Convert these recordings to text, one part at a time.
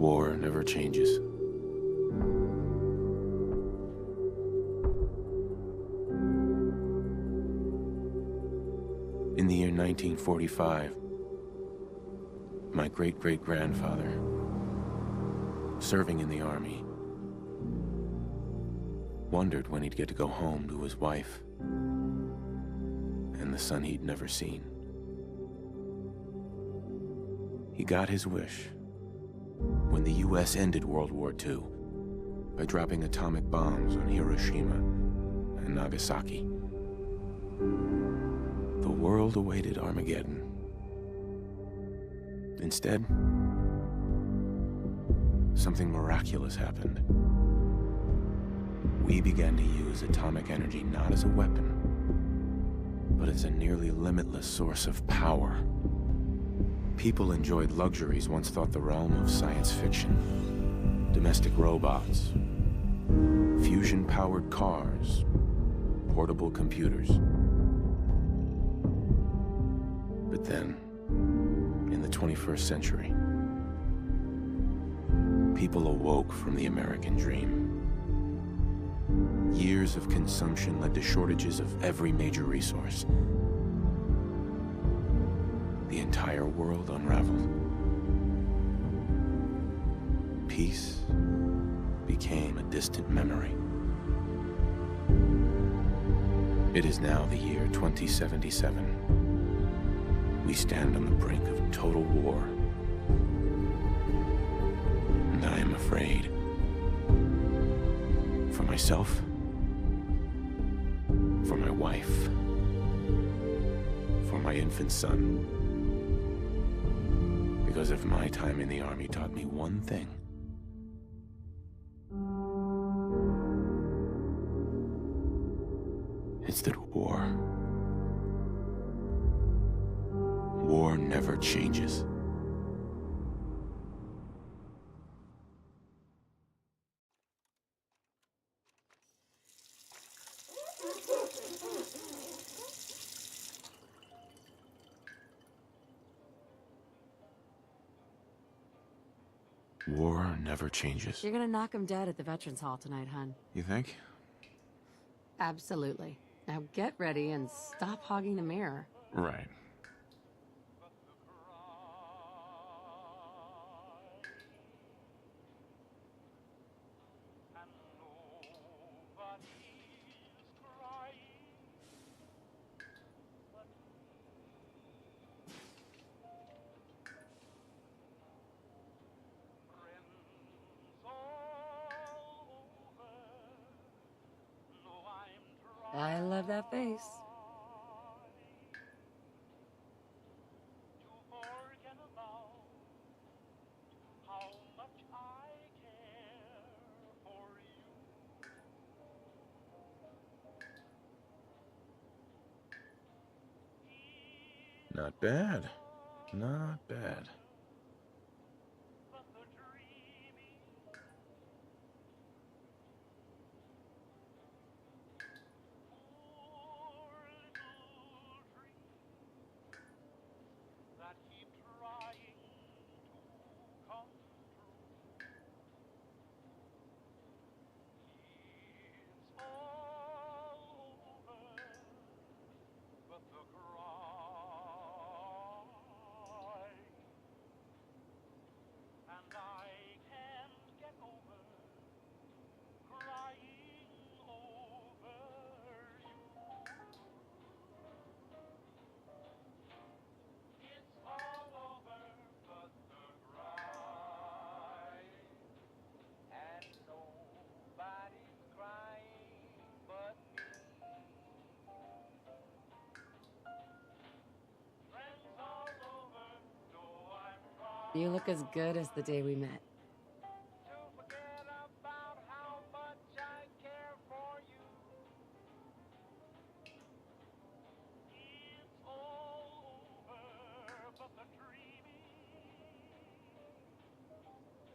War never changes. In the year 1945, my great-great-grandfather, serving in the army, wondered when he'd get to go home to his wife and the son he'd never seen. He got his wish when the US ended World War II by dropping atomic bombs on Hiroshima and Nagasaki. The world awaited Armageddon. Instead, something miraculous happened. We began to use atomic energy not as a weapon, but as a nearly limitless source of power. People enjoyed luxuries once thought the realm of science fiction. Domestic robots, fusion-powered cars, portable computers. But then, in the 21st century, people awoke from the American dream. Years of consumption led to shortages of every major resource. The entire world unraveled. Peace became a distant memory. It is now the year 2077. We stand on the brink of total war. And I am afraid. For myself, for my wife, for my infant son. Because if my time in the army taught me one thing, it's that war never changes. War never changes. You're gonna knock him dead at the Veterans Hall tonight, hun. You think? Absolutely. Now get ready and stop hogging the mirror. Right. I love that face. Not bad. Not bad. You look as good as the day we met.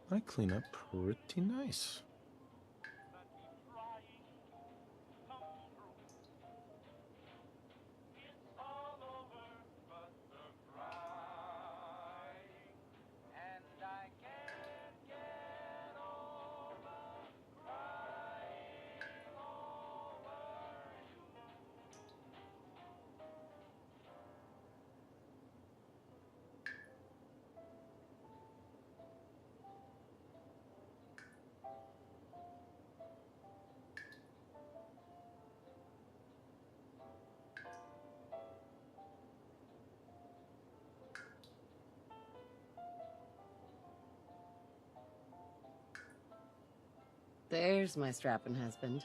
I clean up pretty nice. There's my strapping husband.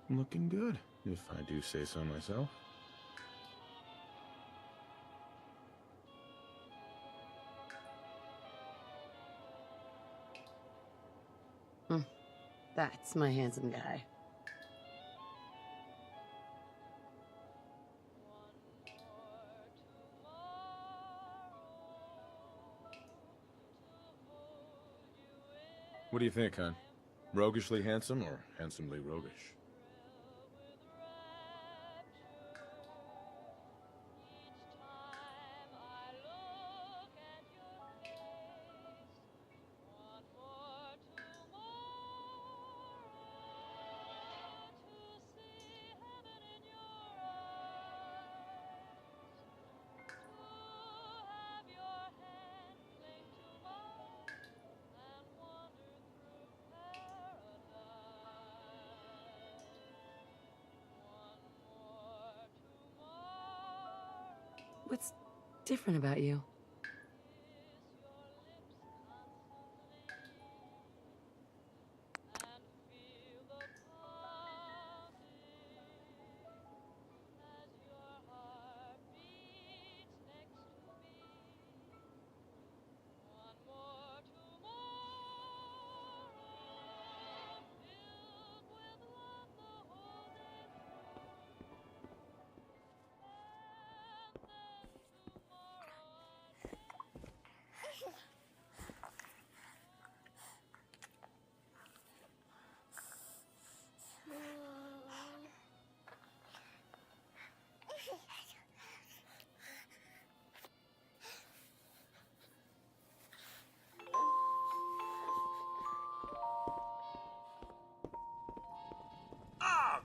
Looking good, if I do say so myself. That's my handsome guy. What do you think, hon? Roguishly handsome or handsomely roguish? What's different about you?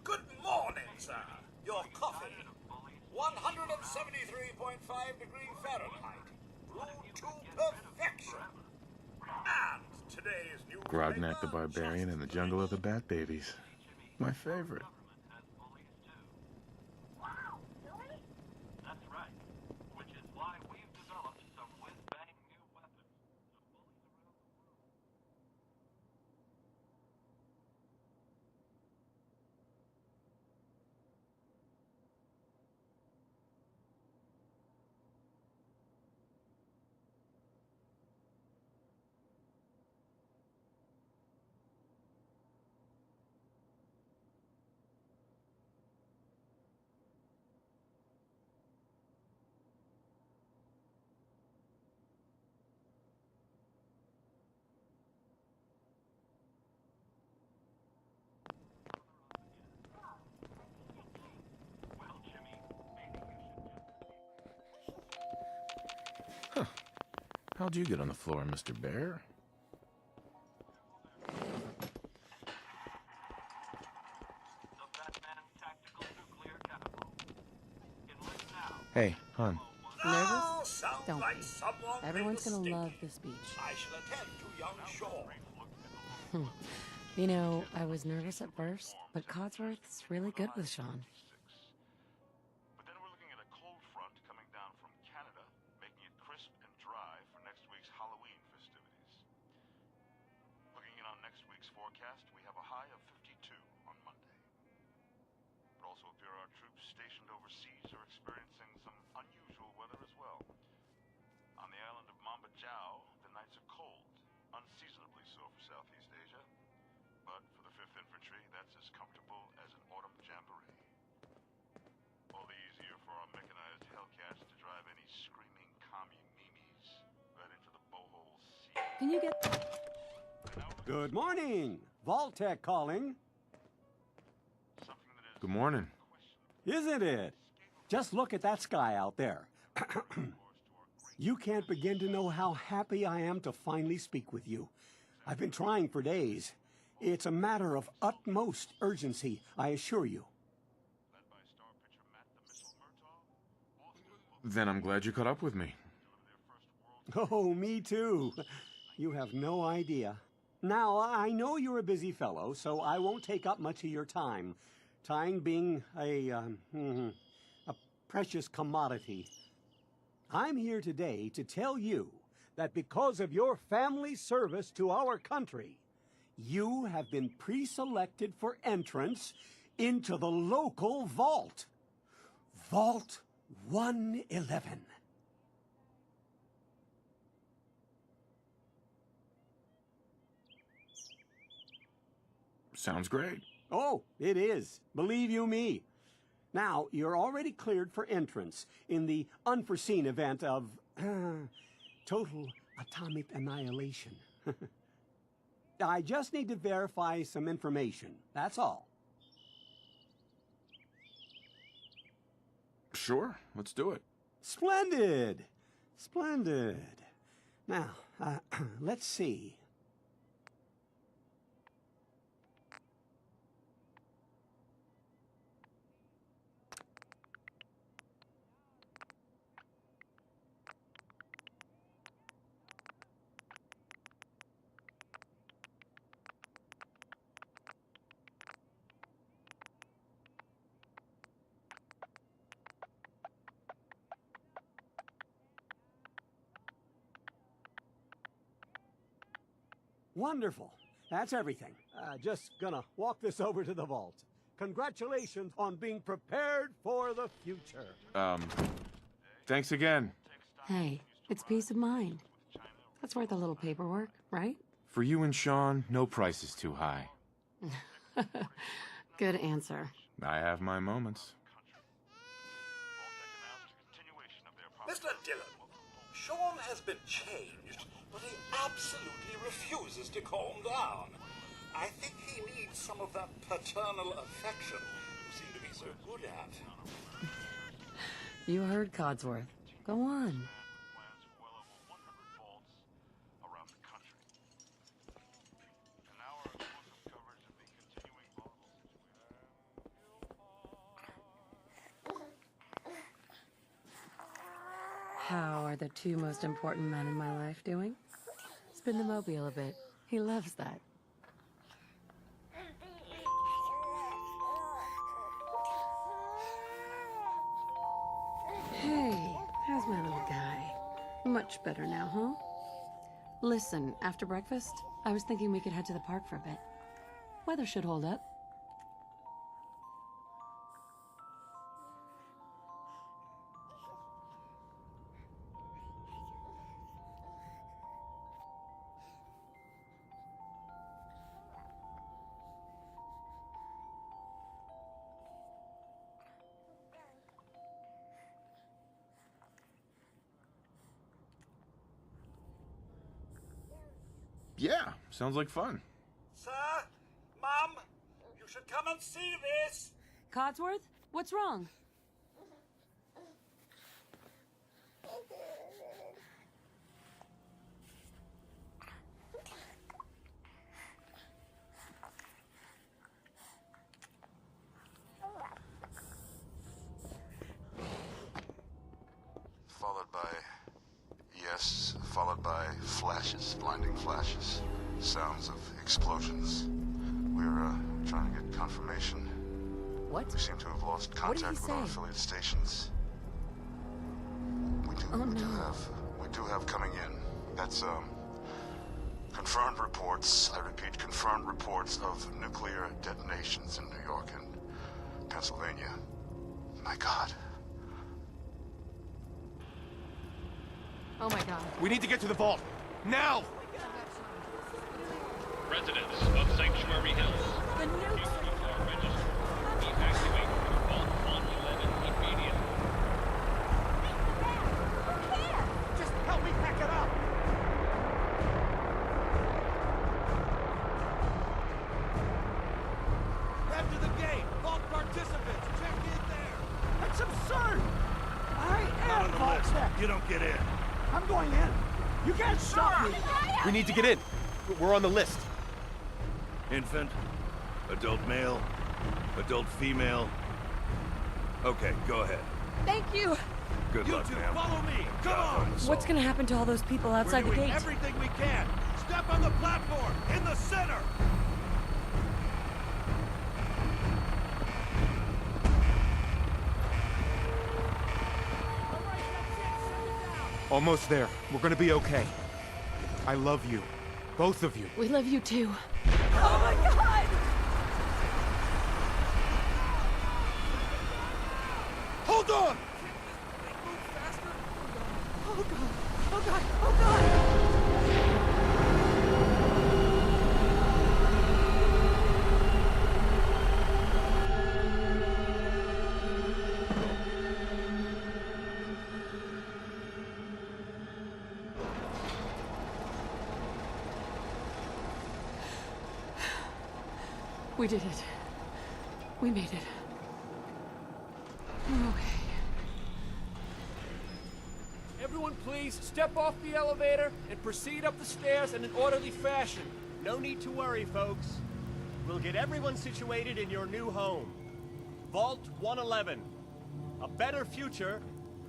Good morning, sir. Your coffee. 173.5 degree Fahrenheit. Brewed to perfection. And today's new Grognak the flavor, Barbarian just in the jungle of the Bat Babies. My favorite. That's right. Which is why we've developed some whiz-bang new weapons. How'd you get on the floor, Mr. Bear? The Batman Tactical Nuclear Catapult. Enlist now. Hey, hon. Nervous? Oh, sounds Don't like be. someone Everyone's made a gonna mistake. love this speech. I shall attend to young Shaw. You know, I was nervous at first, but Codsworth's really good with Sean. But then we're looking at a cold front coming down from Canada, making it crisp and dry for next week's Halloween festivities. Looking in on next week's forecast, we have a high of 52 on Monday. But also appear our troops stationed overseas are experiencing some unusual weather as well. On the island of Mamba Jau, the nights are cold, unseasonably so for Southeast Asia. But for the 5th Infantry, that's as comfortable as an autumn jamboree. All the easier for our mechanized Hellcats to drive any screaming commune memes right into the bohole sea. Can you get... Good morning. Vault-Tec calling. Something that is Good morning. Isn't it? Just look at that sky out there. You can't begin to know how happy I am to finally speak with you. I've been trying for days. It's a matter of utmost urgency, I assure you. led by star pitcher Matt the Missile Murtaugh. Boston will Then I'm glad you caught up with me. deliver their first world Oh, me too. You have no idea. Now, I know you're a busy fellow, so I won't take up much of your time. Time being a precious commodity. I'm here today to tell you that because of your family service to our country, you have been pre-selected for entrance into the local vault. Vault 111. Sounds great. Oh, it is. Believe you me. Now, you're already cleared for entrance in the unforeseen event of total atomic annihilation. I just need to verify some information. That's all. Sure, let's do it. Splendid. Splendid. Now, let's see. Wonderful. That's everything. Just gonna walk this over to the vault. Congratulations on being prepared for the future. Thanks again. Hey, it's peace of mind. That's worth a little paperwork, right? For you and Sean, no price is too high. Good answer. I have my moments. Mr. Dillon, Sean has been changed, but he absolutely refuses to calm down. I think he needs some of that paternal affection you seem to be so good at. You heard Codsworth. Go on. How are the two most important men in my life doing? Spin the mobile a bit. He loves that. Hey, how's my little guy? Much better now, huh? Listen, after breakfast, I was thinking we could head to the park for a bit. Weather should hold up. Yeah, sounds like fun. Sir, Mum, you should come and see this. Codsworth, what's wrong? Followed by flashes, blinding flashes, sounds of explosions. We're trying to get confirmation. What? We seem to have lost What did he contact with our say? affiliate stations. We do have coming in. That's confirmed reports. I repeat, confirmed reports of nuclear detonations in New York and Pennsylvania. My God. Oh my god. We need to get to the vault. Now! Residents of Sanctuary Hills, The nukes! you are registered. Evacuate Vault 111 immediately. Just help me pack it up. Head to the gate. Vault participants, check in there. That's absurd! I Not am on the vault list. tech. You don't get in. I'm going in. You can't stop me. We need to get in. We're on the list. Infant, adult male, adult female. Okay, go ahead. Thank you! Good You luck, two, ma'am. follow me. Come Job on. done the What's soul. gonna happen to all those people outside We're the doing gate? everything we can. Step on the platform, in the center! Almost there. We're gonna be okay. I love you. Both of you. We love you too. Oh my god! Hold on! Oh god! Oh god! Oh god! We did it. We made it. We're okay. Everyone please step off the elevator and proceed up the stairs in an orderly fashion. No need to worry, folks. We'll get everyone situated in your new home. Vault 111. A better future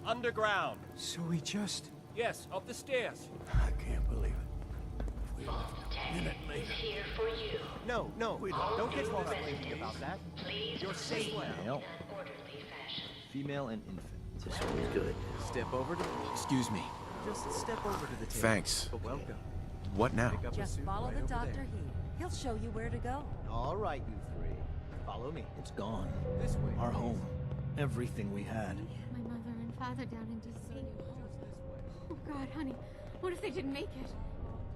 underground. So we just... Yes, up the stairs. I can't believe it. We left a minute later. Here for you. No, don't get caught up thinking about that. Please You're safe now. in an orderly fashion. Female and infant. This one's good. Step over to... Excuse me. Just step over to the table. Thanks. Okay. Welcome. What now? Pick up a Just suit follow right the over doctor there. here. He'll show you where to go. All right, you three. Follow me. It's gone. This way. Our home. Everything we had. My mother and father down in D.C. Oh God, honey, what if they didn't make it?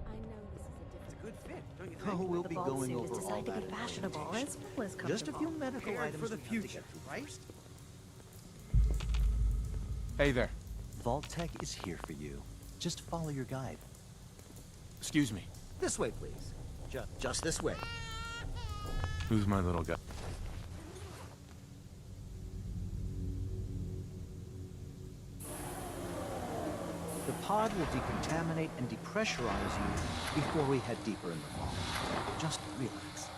I know this is a different... Good fit, don't you Oh, think? we'll The be ball going suit over is all designed to that. be fashionable as well as comfortable. Just a few medical Prepared items for the we have to future, get through right? first. Hey there. Vault Tech is here for you. Just follow your guide. Excuse me. This way, please. Just this way. Who's my little guy? The pod will decontaminate and depressurize you before we head deeper in the vault. Just relax.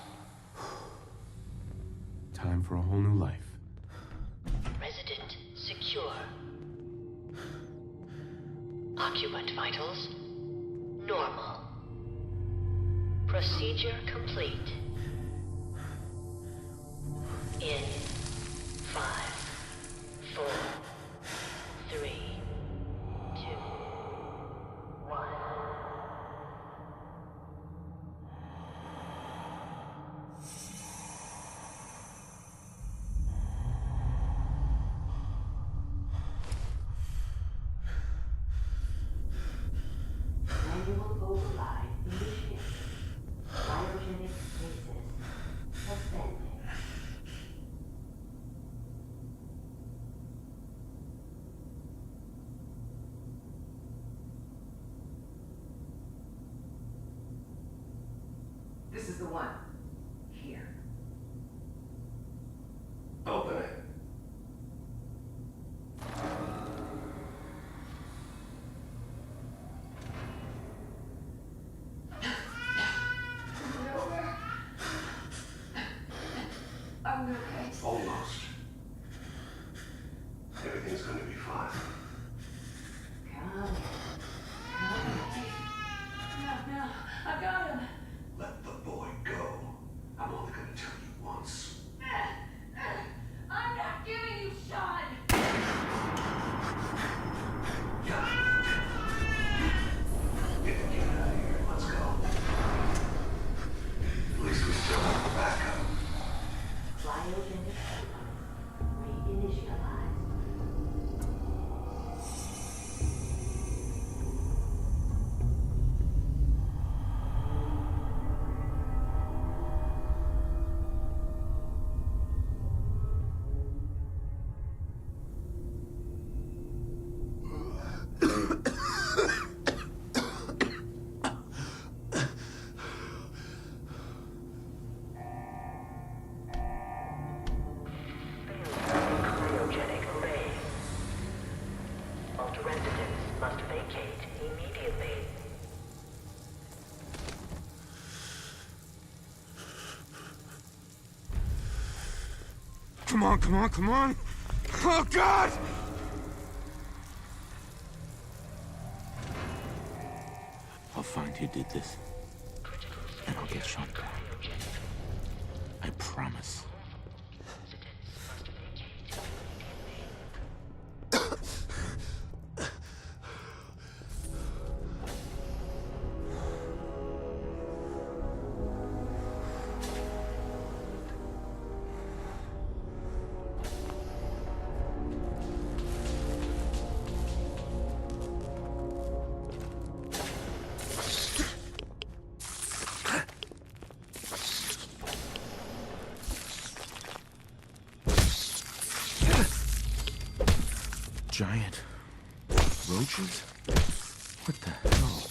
Time for a whole new life. Resident secure. Occupant vitals normal. Procedure complete. In 5, 4, 3, 2, 1. Manual override initiated. Cryogenic stasis suspended. This is the one. Here. Open it. I'm okay. Almost. Everything's going to be fine. Come on. No, I got him. Let the boy go. I'm only going to tell you once. I'm not giving you Sean. Get out of here. Let's go. At least we still have the backup. Cryogenic reinitialized. Cryogenic array. All residents must vacate immediately. Come on, come on, come on! Oh, God! I'll find who did this, and I'll get Sean back. I promise. Giant roaches? What the hell?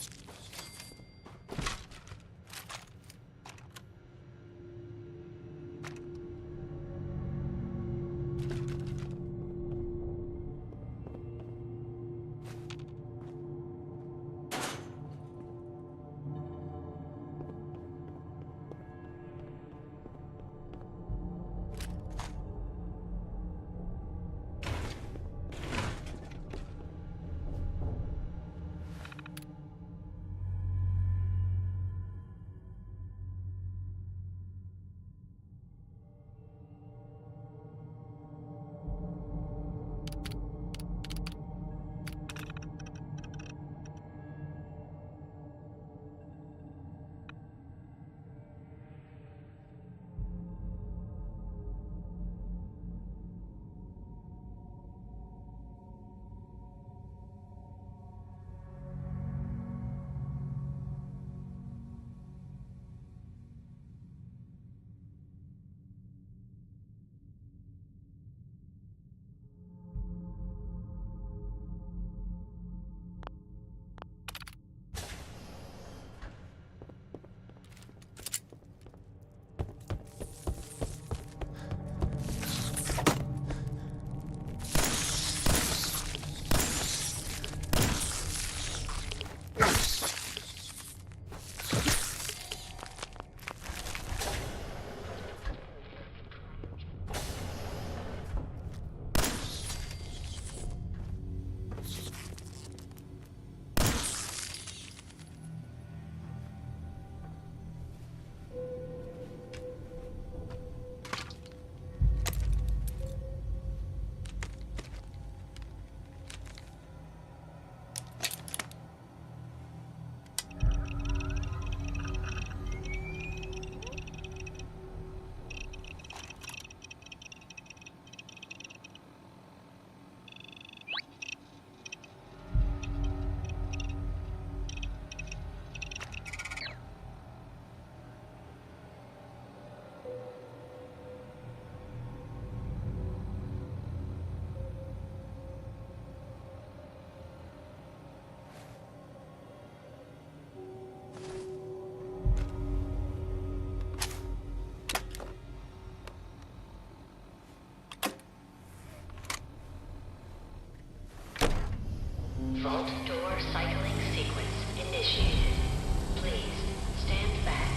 Vault door cycling sequence initiated. Please stand back.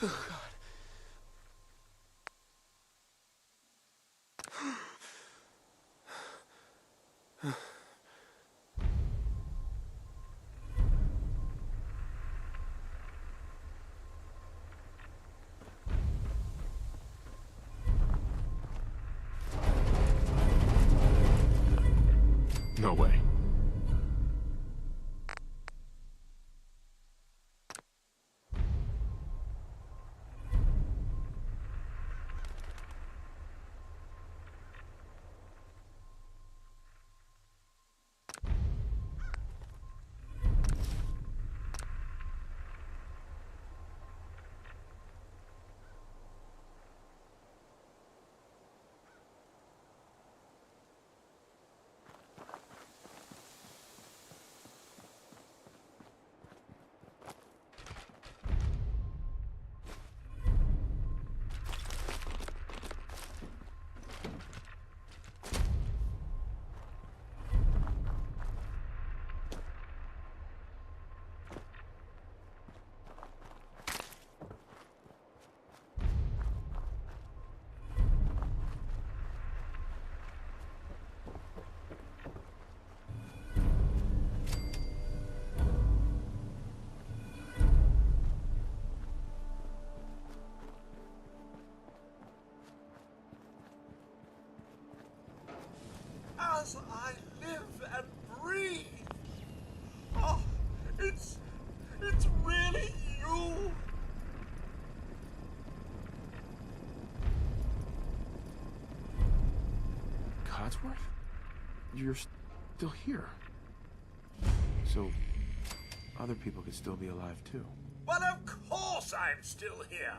Oh, God. No way. As I live and breathe. Oh, it's really you. Codsworth? You're still here. So, other people could still be alive too. Well, of course I'm still here.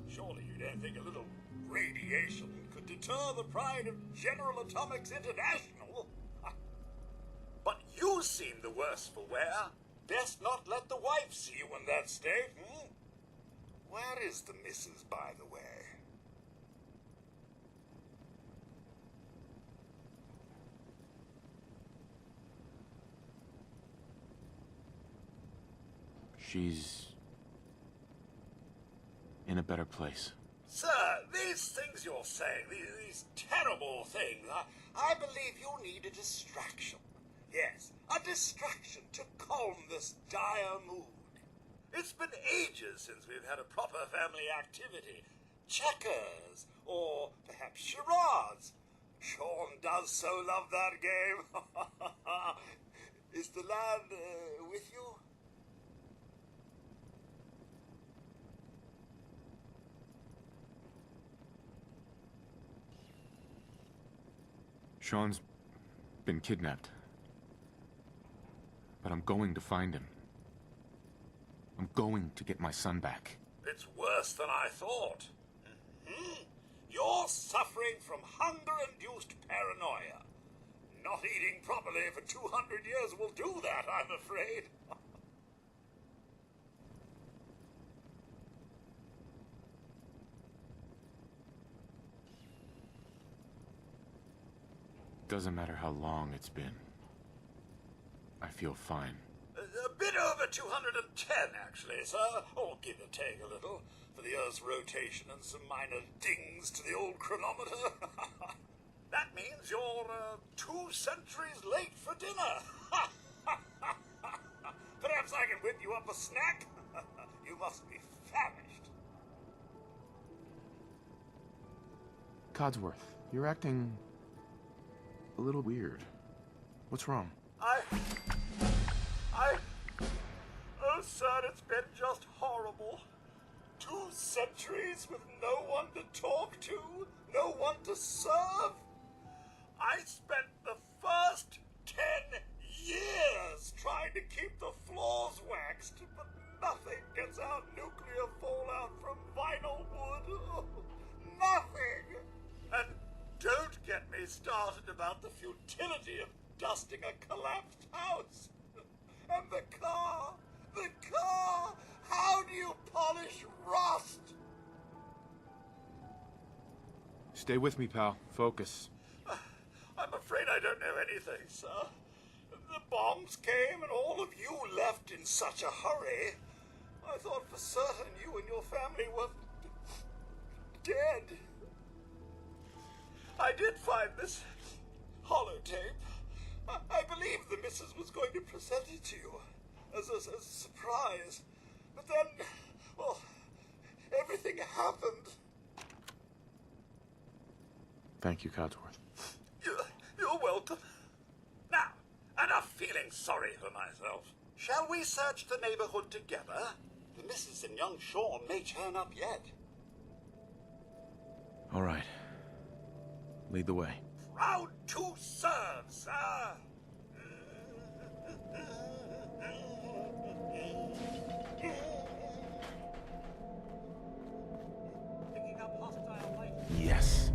Surely you don't think a little radiation could deter the pride of General Atomics International? But you seem the worse for wear. Best not let the wife see you in that state, hmm? Where is the missus, by the way? She's in a better place. Sir, these things you're saying, these terrible things, I believe you need a distraction. Yes, a distraction to calm this dire mood. It's been ages since we've had a proper family activity. Checkers, or perhaps charades. Sean does so love that game. Is the lad with you? Sean's been kidnapped. But I'm going to find him. I'm going to get my son back. It's worse than I thought. You're suffering from hunger-induced paranoia. Not eating properly for 200 years will do that, I'm afraid. Doesn't matter how long it's been. I feel fine. A bit over 210, actually, sir. Or give or take a little, for the Earth's rotation and some minor dings to the old chronometer. That means you're 2 centuries late for dinner. Perhaps I can whip you up a snack? You must be famished. Codsworth, you're acting a little weird. What's wrong? Oh, sir, it's been just horrible. 2 centuries with no one to talk to, no one to serve. I spent the first 10 years trying to keep the floors waxed, but nothing gets out nuclear fallout from vinyl wood. Oh, nothing. And don't get me started about the futility of dusting a collapsed house. And the car! How do you polish rust? Stay with me, pal. Focus. I'm afraid I don't know anything, sir. The bombs came and all of you left in such a hurry. I thought for certain you and your family were dead. I did find this holotape. I believe the missus was going to present it to you as a surprise. But then, well, everything happened. Thank you, Codsworth. You're welcome. Now, enough feeling sorry for myself. Shall we search the neighborhood together? The missus and young Sean may turn up yet. All right. Lead the way. Proud to serve, sir. Picking up hostile light. Yes.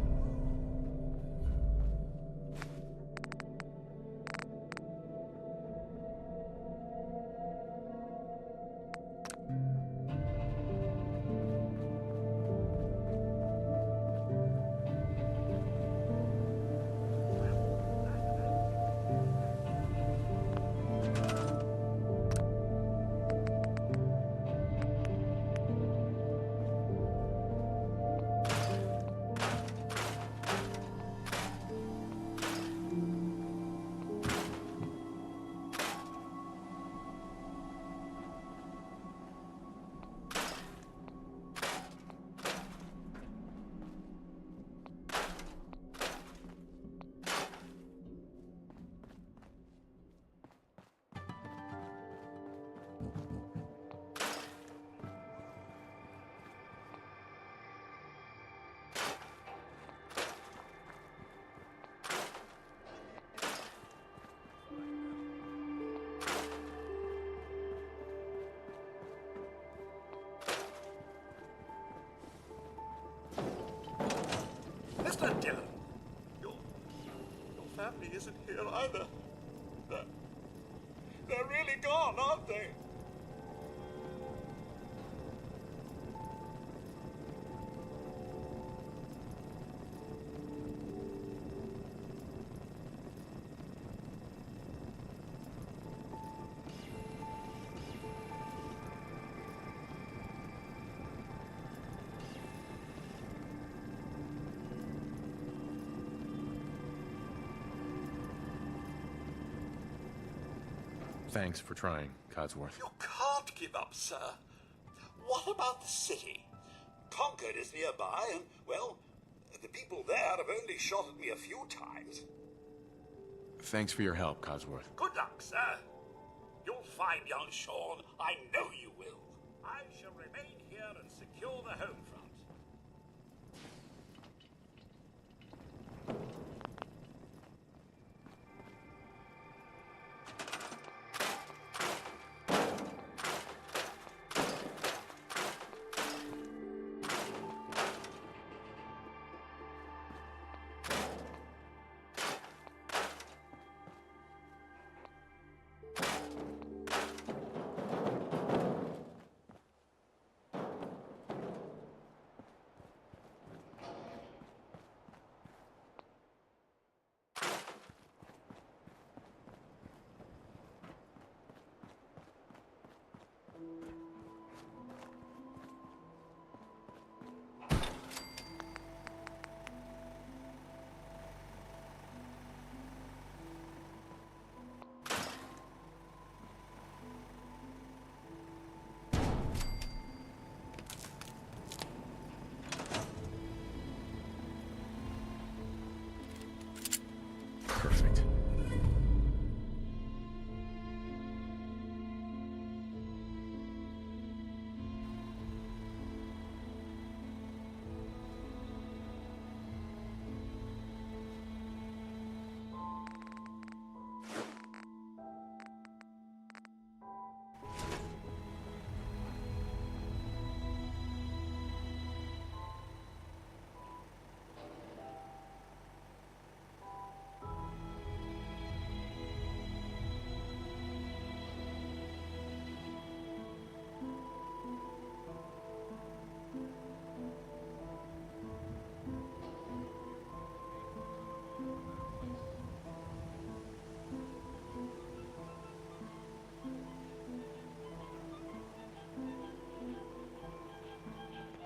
Mr. Dillon, your family isn't here either. They're really gone, aren't they? Thanks for trying, Codsworth. You can't give up, sir. What about the city? Concord is nearby, and, well, the people there have only shot at me a few times. Thanks for your help, Codsworth. Good luck, sir. You'll find young Sean. I know you will. I shall remain here and secure the home front.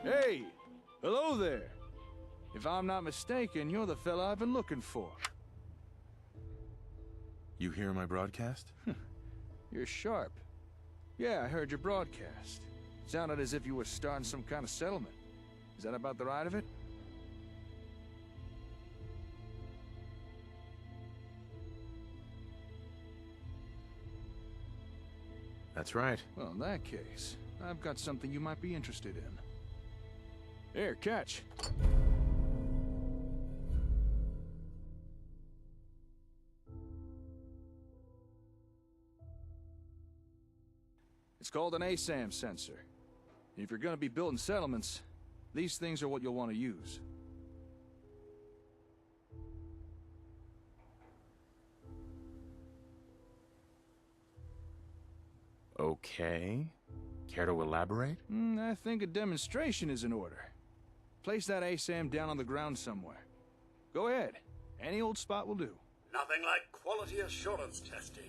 Hey! Hello there! If I'm not mistaken, you're the fella I've been looking for. You hear my broadcast? You're sharp. Yeah, I heard your broadcast. Sounded as if you were starting some kind of settlement. Is that about the right of it? That's right. Well, in that case, I've got something you might be interested in. Here, catch. It's called an ASAM sensor. If you're gonna be building settlements, these things are what you'll want to use. Okay. Care to elaborate? I think a demonstration is in order. Place that ASAM down on the ground somewhere. Go ahead. Any old spot will do. Nothing like quality assurance testing.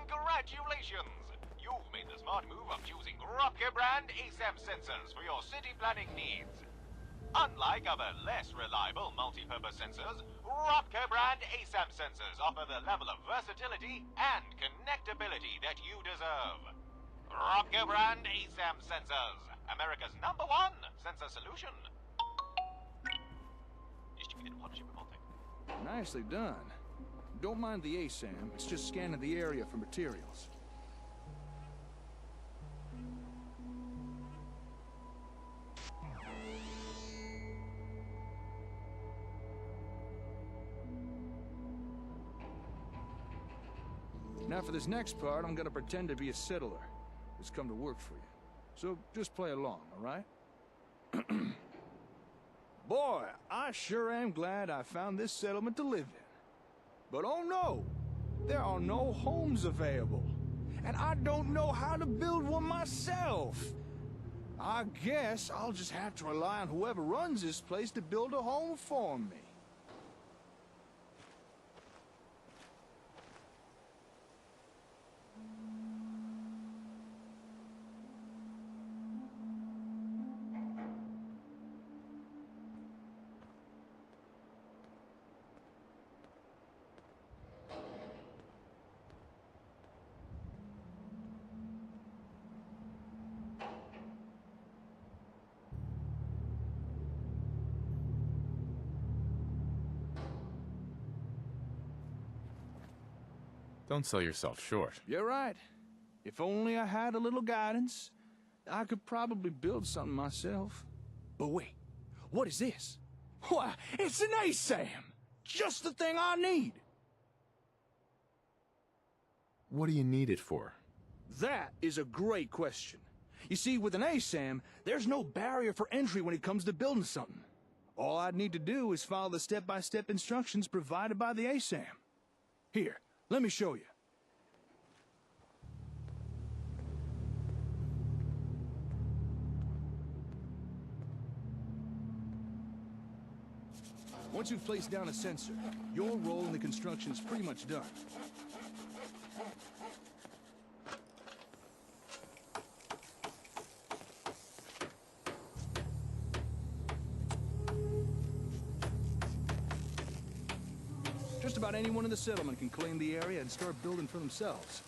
Congratulations! You've made the smart move of choosing Rocker brand ASAM sensors for your city planning needs. Unlike other less reliable multi-purpose sensors, Rocker brand ASAM sensors offer the level of versatility and connectability that you deserve. Rocker brand ASAM sensors, America's #1 sensor solution. Distributed in partnership with Multec. Nicely done. Don't mind the ASAM, it's just scanning the area for materials. Now for this next part, I'm gonna pretend to be a settler who's come to work for you. So just play along, all right? Boy, I sure am glad I found this settlement to live in. But oh no, there are no homes available. And I don't know how to build one myself. I guess I'll just have to rely on whoever runs this place to build a home for me. Don't sell yourself short. You're right. If only I had a little guidance, I could probably build something myself. But wait, what is this? Why, it's an ASAM! just the thing I need. What do you need it for? That is a great question. You see, with an ASAM, there's no barrier for entry when it comes to building something. All I'd need to do is follow the step-by-step instructions provided by the ASAM. Here, let me show you. Once you've placed down a sensor, your role in the construction is pretty much done. Just about anyone in the settlement can claim the area and start building for themselves.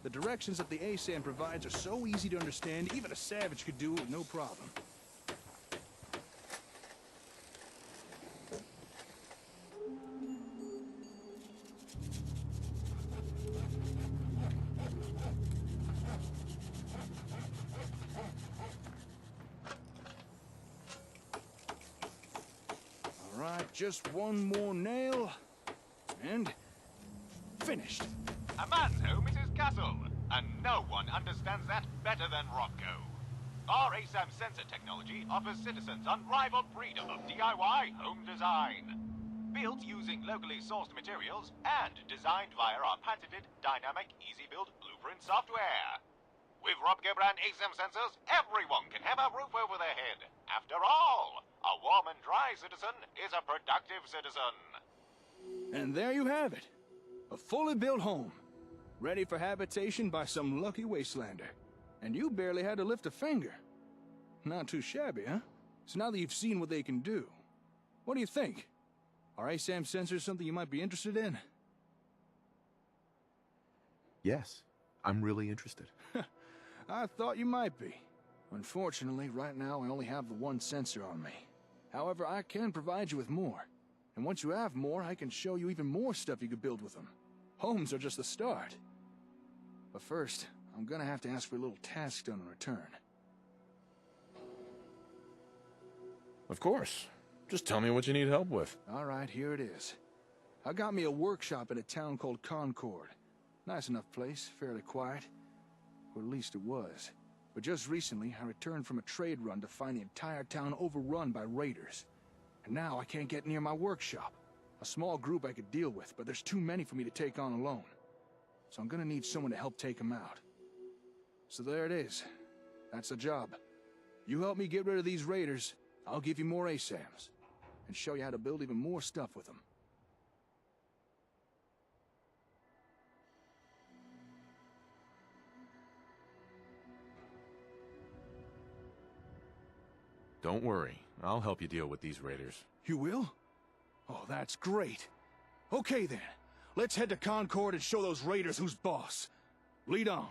The directions that the ASAM provides are so easy to understand, even a savage could do it with no problem. All right, just one more nail, and finished. A man's home is his castle, and no one understands that better than Rocco. Our ASAM sensor technology offers citizens unrivaled freedom of DIY home design. Built using locally sourced materials and designed via our patented dynamic easy-build blueprint software. With Rocco brand ASAM sensors, everyone can have a roof over their head. After all, a warm and dry citizen is a productive citizen. And there you have it. A fully built home. Ready for habitation by some lucky wastelander. And you barely had to lift a finger. Not too shabby, huh? So now that you've seen what they can do, what do you think? Are ASAM sensors something you might be interested in? Yes, I'm really interested. I thought you might be. Unfortunately, right now I only have the one sensor on me. However, I can provide you with more. And once you have more, I can show you even more stuff you could build with them. Homes are just the start. But first, I'm gonna have to ask for a little task done in return. Of course. Just tell me what you need help with. All right, here it is. I got me a workshop in a town called Concord. Nice enough place, fairly quiet. Or at least it was. But just recently, I returned from a trade run to find the entire town overrun by raiders. And now I can't get near my workshop. A small group I could deal with, but there's too many for me to take on alone. So I'm gonna need someone to help take them out. So there it is. That's the job. You help me get rid of these raiders, I'll give you more ASAMs. And show you how to build even more stuff with them. Don't worry. I'll help you deal with these raiders. You will? Oh, that's great. Okay then. Let's head to Concord and show those raiders who's boss. Lead on.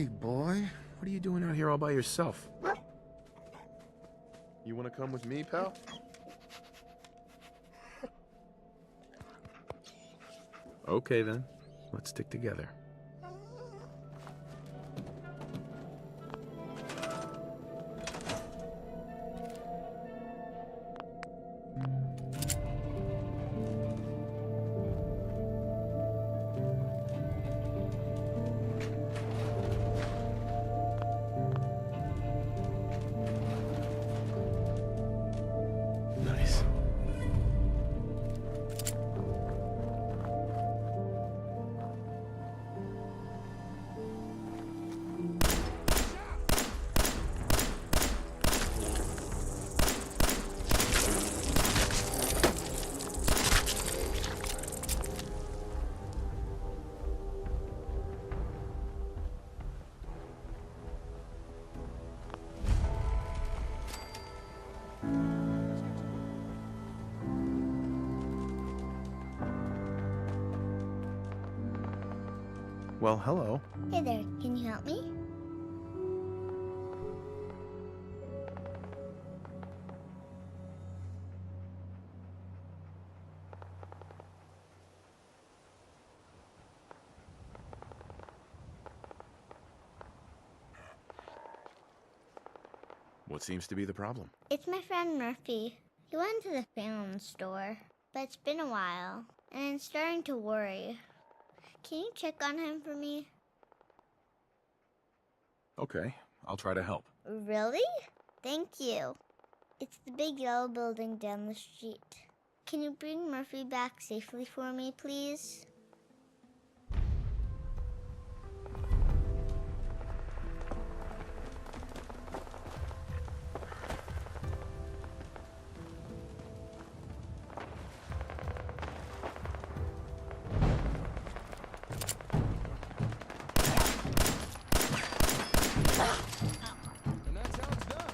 big boy. What are you doing out here all by yourself? You want to come with me, pal? Okay, then. Let's stick together. Nice. Well, hello. Hey there, can you help me? What seems to be the problem? It's my friend Murphy. He went to the film store, but it's been a while, and I'm starting to worry. Can you check on him for me? Okay, I'll try to help. Really? Thank you. It's the big yellow building down the street. Can you bring Murphy back safely for me, please? And that's how it's done.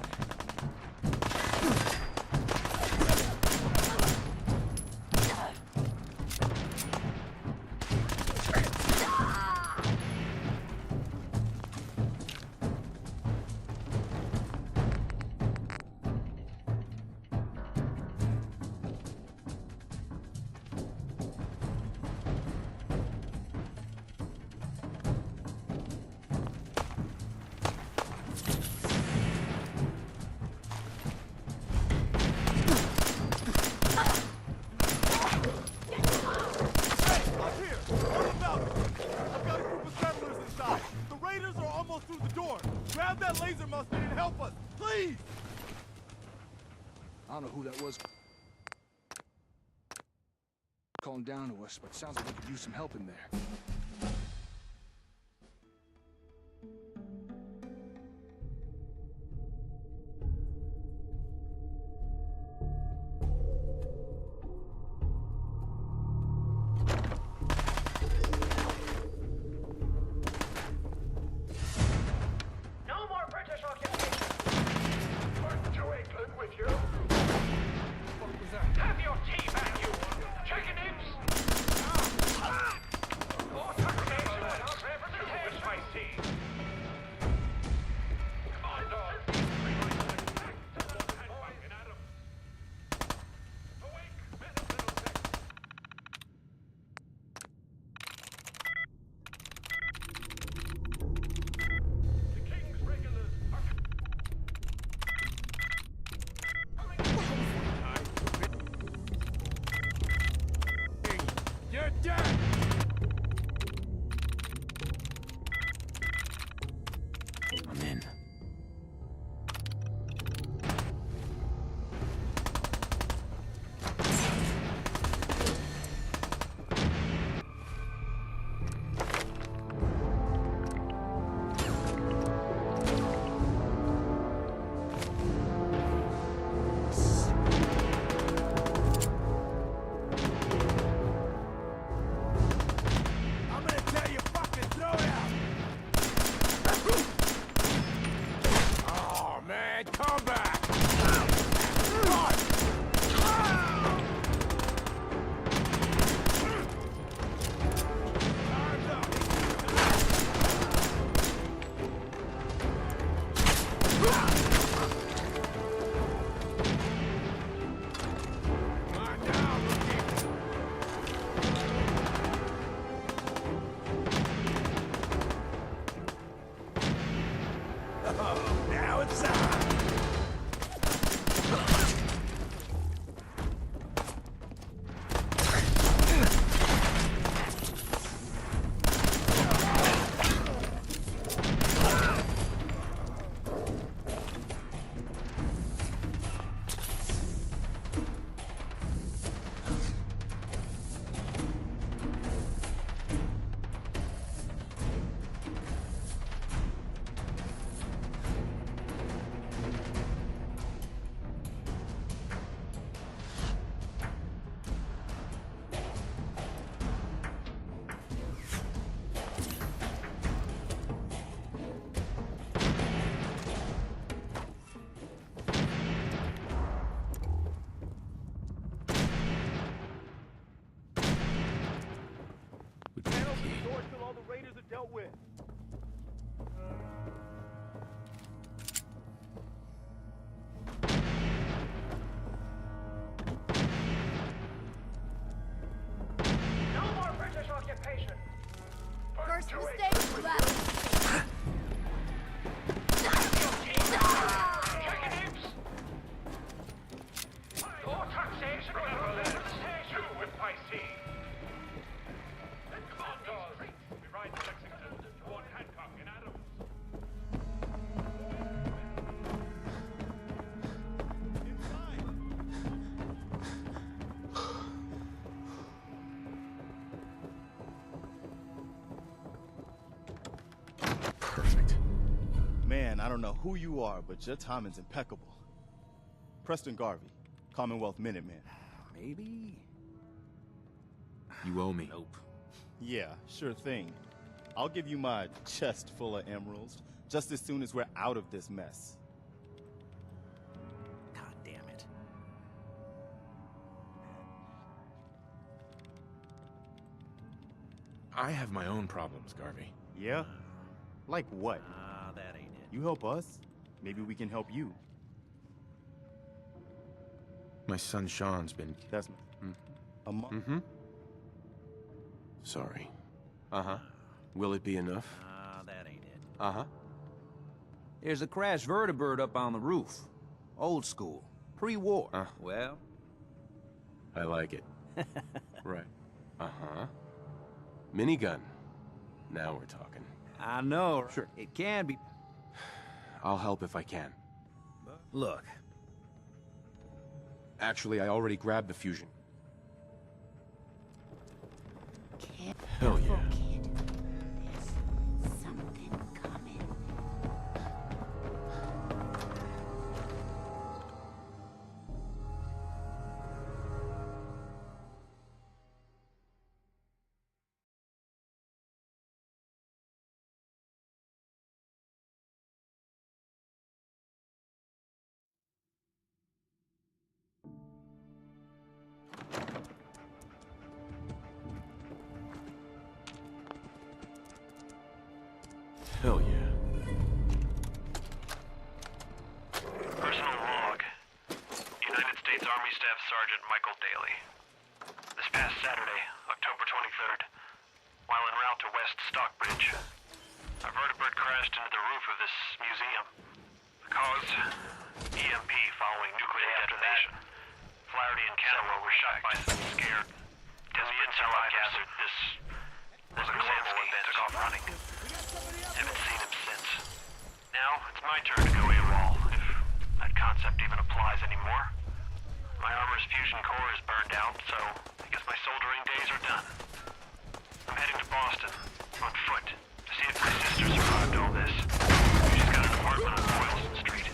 laser mustard and help us, please! I don't know who that was calling down to us, but it sounds like we could use some help in there. door till all the raiders are dealt with. No more British occupation. First mistake left. More taxation will the station with Pisces. Commandos, we ride to Lexington toward Hancock and Adams. Perfect. Man, I don't know who you are, but your timing's impeccable. Preston Garvey, Commonwealth Minuteman. Maybe? You owe me. Nope. Yeah, sure thing. I'll give you my chest full of emeralds just as soon as we're out of this mess. God damn it. I have my own problems, Garvey. Yeah? Like what? That ain't it. You help us, maybe we can help you. My son Sean's been... That's... A month? Mm-hmm. Sorry. Uh-huh. Will it be enough? That ain't it. Uh-huh. There's a crashed vertibird up on the roof. Old school. Pre-war. Well? I like it. Right. Uh-huh. Minigun. Now we're talking. I know. Sure. It can be. I'll help if I can. Look. Actually, I already grabbed the fusion. Hell yeah. Kid. There's something coming. Hell yeah. Personal log. United States Army Staff Sergeant Michael Daly. This past Saturday, October 23rd, while en route to West Stockbridge, a vertibird crashed into the roof of this museum. The cause? EMP following nuclear detonation. Flaherty and Cannaway were shot by some scared, desperate intel I gathered this was a global event. Took off running. Haven't seen him since. Now, it's my turn to go AWOL, if that concept even applies anymore. My armor's fusion core is burned out, so I guess my soldering days are done. I'm heading to Boston, on foot, to see if my sister survived all this. She's got an apartment on Boylston Street.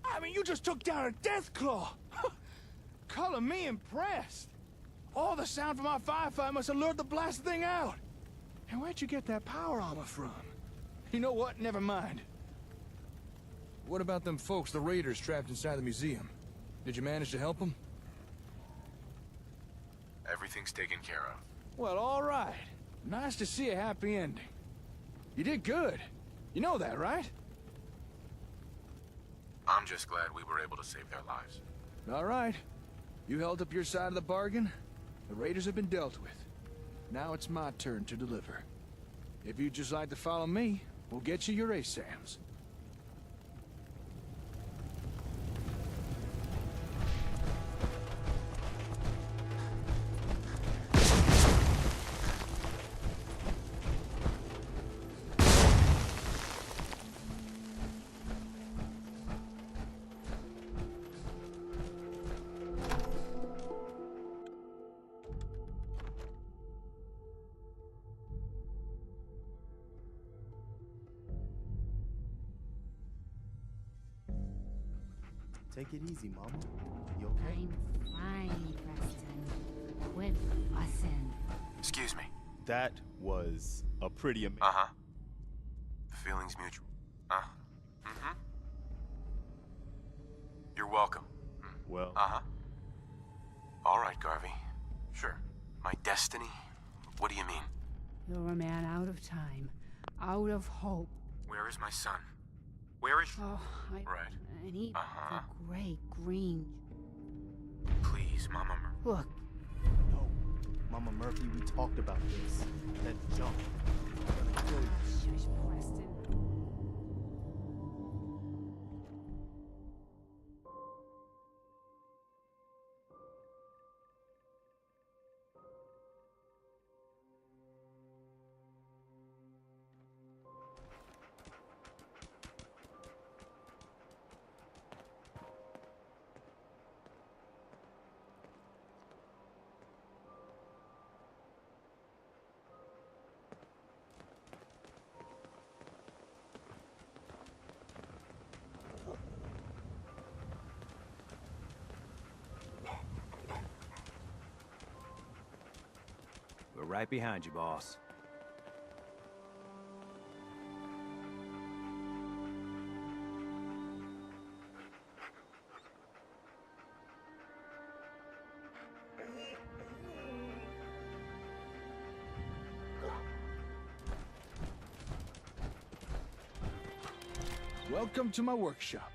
I mean, you just took down a death claw. Color me impressed. All the sound from our firefight must have lured the blast thing out. And where'd you get that power armor from? You know what? Never mind. What about them folks, the raiders trapped inside the museum? Did you manage to help them? Everything's taken care of. Well, all right. Nice to see a happy ending. You did good. You know that, right? I'm just glad we were able to save their lives. All right. You held up your side of the bargain. The raiders have been dealt with. Now it's my turn to deliver. If you'd just like to follow me, we'll get you your ASAMs. Take it easy, Mama. You okay? I'm fine, Preston. Quit fussing. Excuse me. That was a pretty amazing. Uh-huh. The feeling's mutual. Mm-hmm. You're welcome. Well. Uh-huh. All right, Garvey. Sure. My destiny? What do you mean? You're a man out of time, out of hope. Where is my son? Where is... Oh, Right. I need Uh-huh. the gray green. Please, Mama Look. No. Mama Murphy, we talked about this. That junk. I'm gonna kill you. Shush, Preston. We're right behind you, boss. Welcome to my workshop.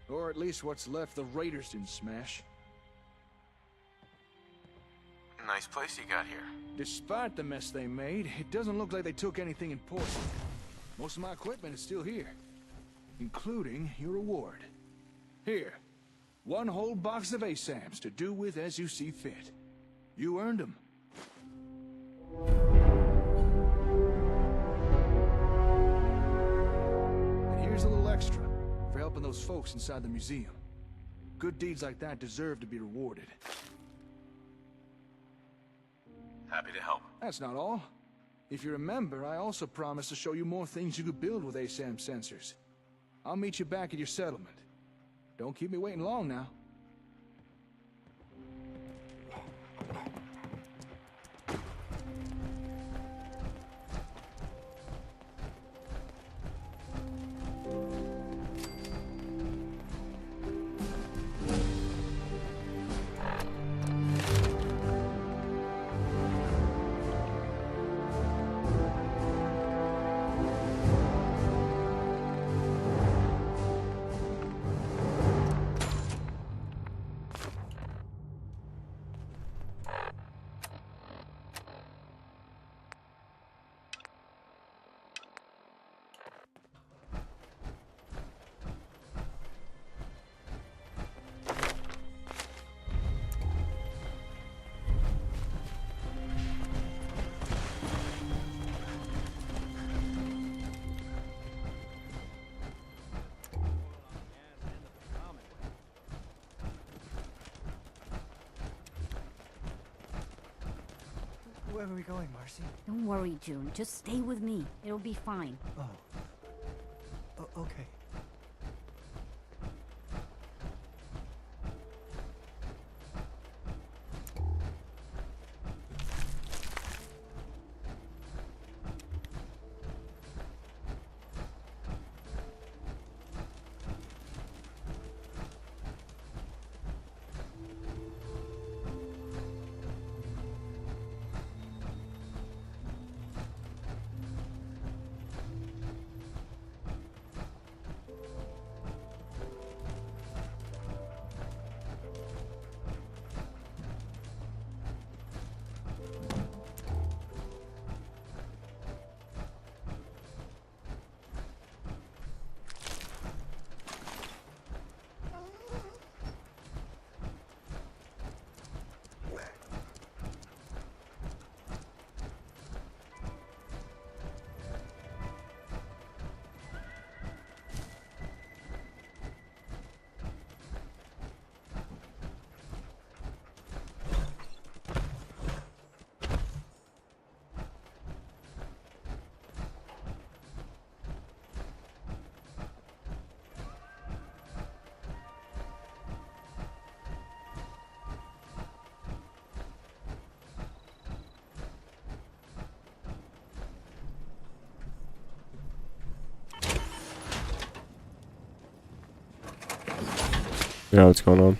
Or at least what's left the raiders didn't smash. Nice place you got here. Despite the mess they made, it doesn't look like they took anything important. Most of my equipment is still here, including your reward. Here, one whole box of ASAMs to do with as you see fit. You earned them. And here's a little extra for helping those folks inside the museum. Good deeds like that deserve to be rewarded. Happy to help. That's not all. If you remember, I also promised to show you more things you could build with ASAM sensors. I'll meet you back at your settlement. Don't keep me waiting long now. Where are we going, Marcy? Don't worry, June. Just stay with me. It'll be fine. Okay. Yeah, what's going on?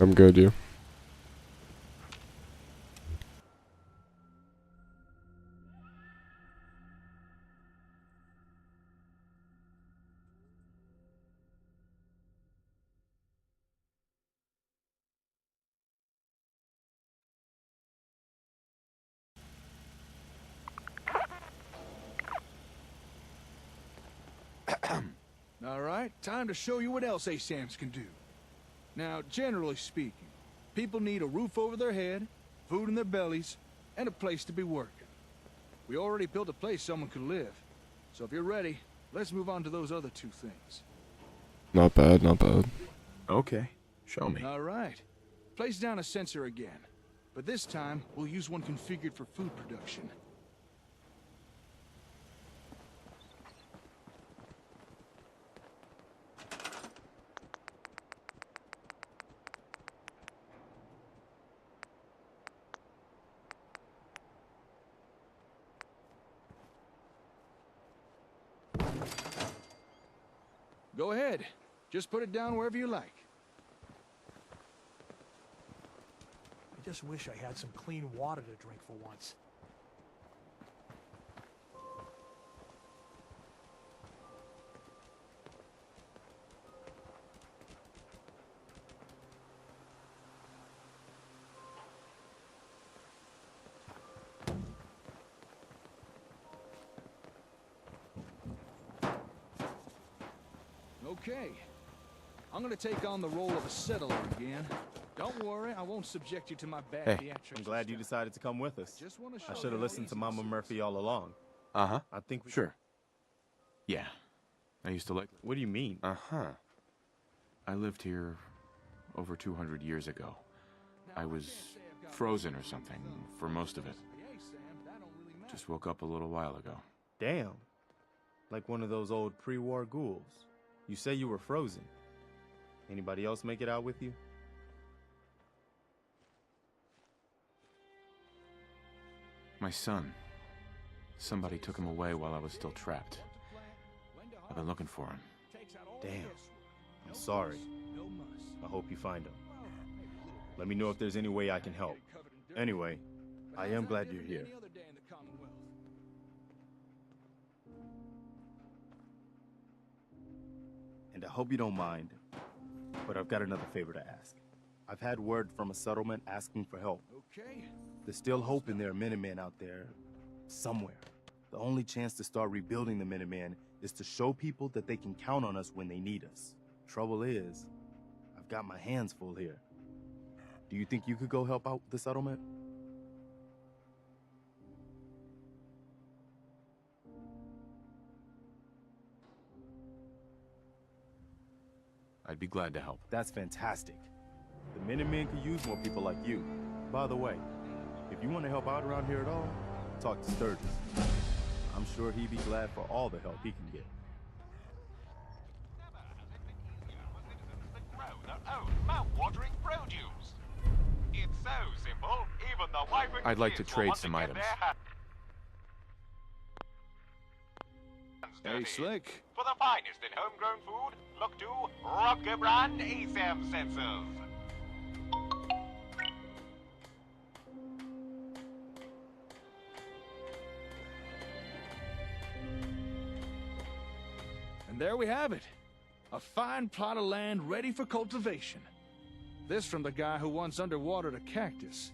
I'm good, you? All right, time to show you what else ASAMs can do. Now, generally speaking, people need a roof over their head, food in their bellies, and a place to be working. We already built a place someone could live. So if you're ready, let's move on to those other two things. Not bad, not bad. Okay, show me. All right. Place down a sensor again. But this time, we'll use one configured for food production. Go ahead. Just put it down wherever you like. I just wish I had some clean water to drink for once. Okay. I'm gonna take on the role of a settler again. Don't worry, I won't subject you to my bad theatrics. I'm glad you decided to come with us. I should have listened to Mama Murphy all along. Uh-huh. I think we... Sure. Yeah. I used to like... What do you mean? Uh-huh. I lived here over 200 years ago. I was frozen or something for most of it. Just woke up a little while ago. Damn. Like one of those old pre-war ghouls. You say you were frozen. Anybody else make it out with you? My son. Somebody took him away while I was still trapped. I've been looking for him. Damn. I'm sorry. I hope you find him. Let me know if there's any way I can help. Anyway, I am glad you're here. And I hope you don't mind, but I've got another favor to ask. I've had word from a settlement asking for help. There's still hope in there are Minutemen out there, somewhere. The only chance to start rebuilding the Minutemen is to show people that they can count on us when they need us. Trouble is, I've got my hands full here. Do you think you could go help out the settlement? I'd be glad to help. That's fantastic. The Minutemen could use more people like you. By the way, if you want to help out around here at all, talk to Sturgis. I'm sure he'd be glad for all the help he can get. Mouth-watering produce. It's so simple, even the wife and I'd like to kids will trade want some get items. their Hey, Slick. For the finest in homegrown food, look to Rocker brand ASAM sensors. And there we have it. A fine plot of land ready for cultivation. This from the guy who once underwatered a cactus.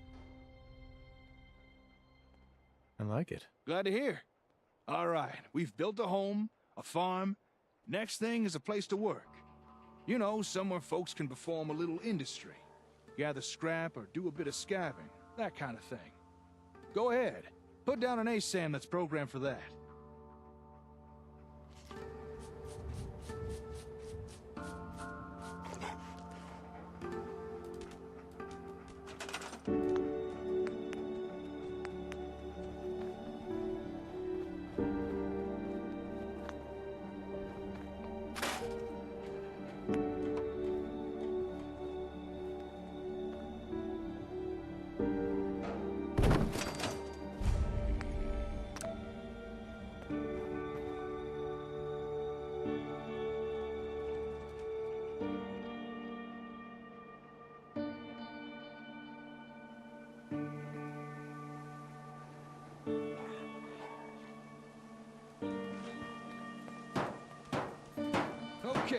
I like it. Glad to hear. All right, we've built a home, a farm. Next thing is a place to work. You know, somewhere folks can perform a little industry. Gather scrap or do a bit of scavenging, that kind of thing. Go ahead. Put down an ASAM that's programmed for that.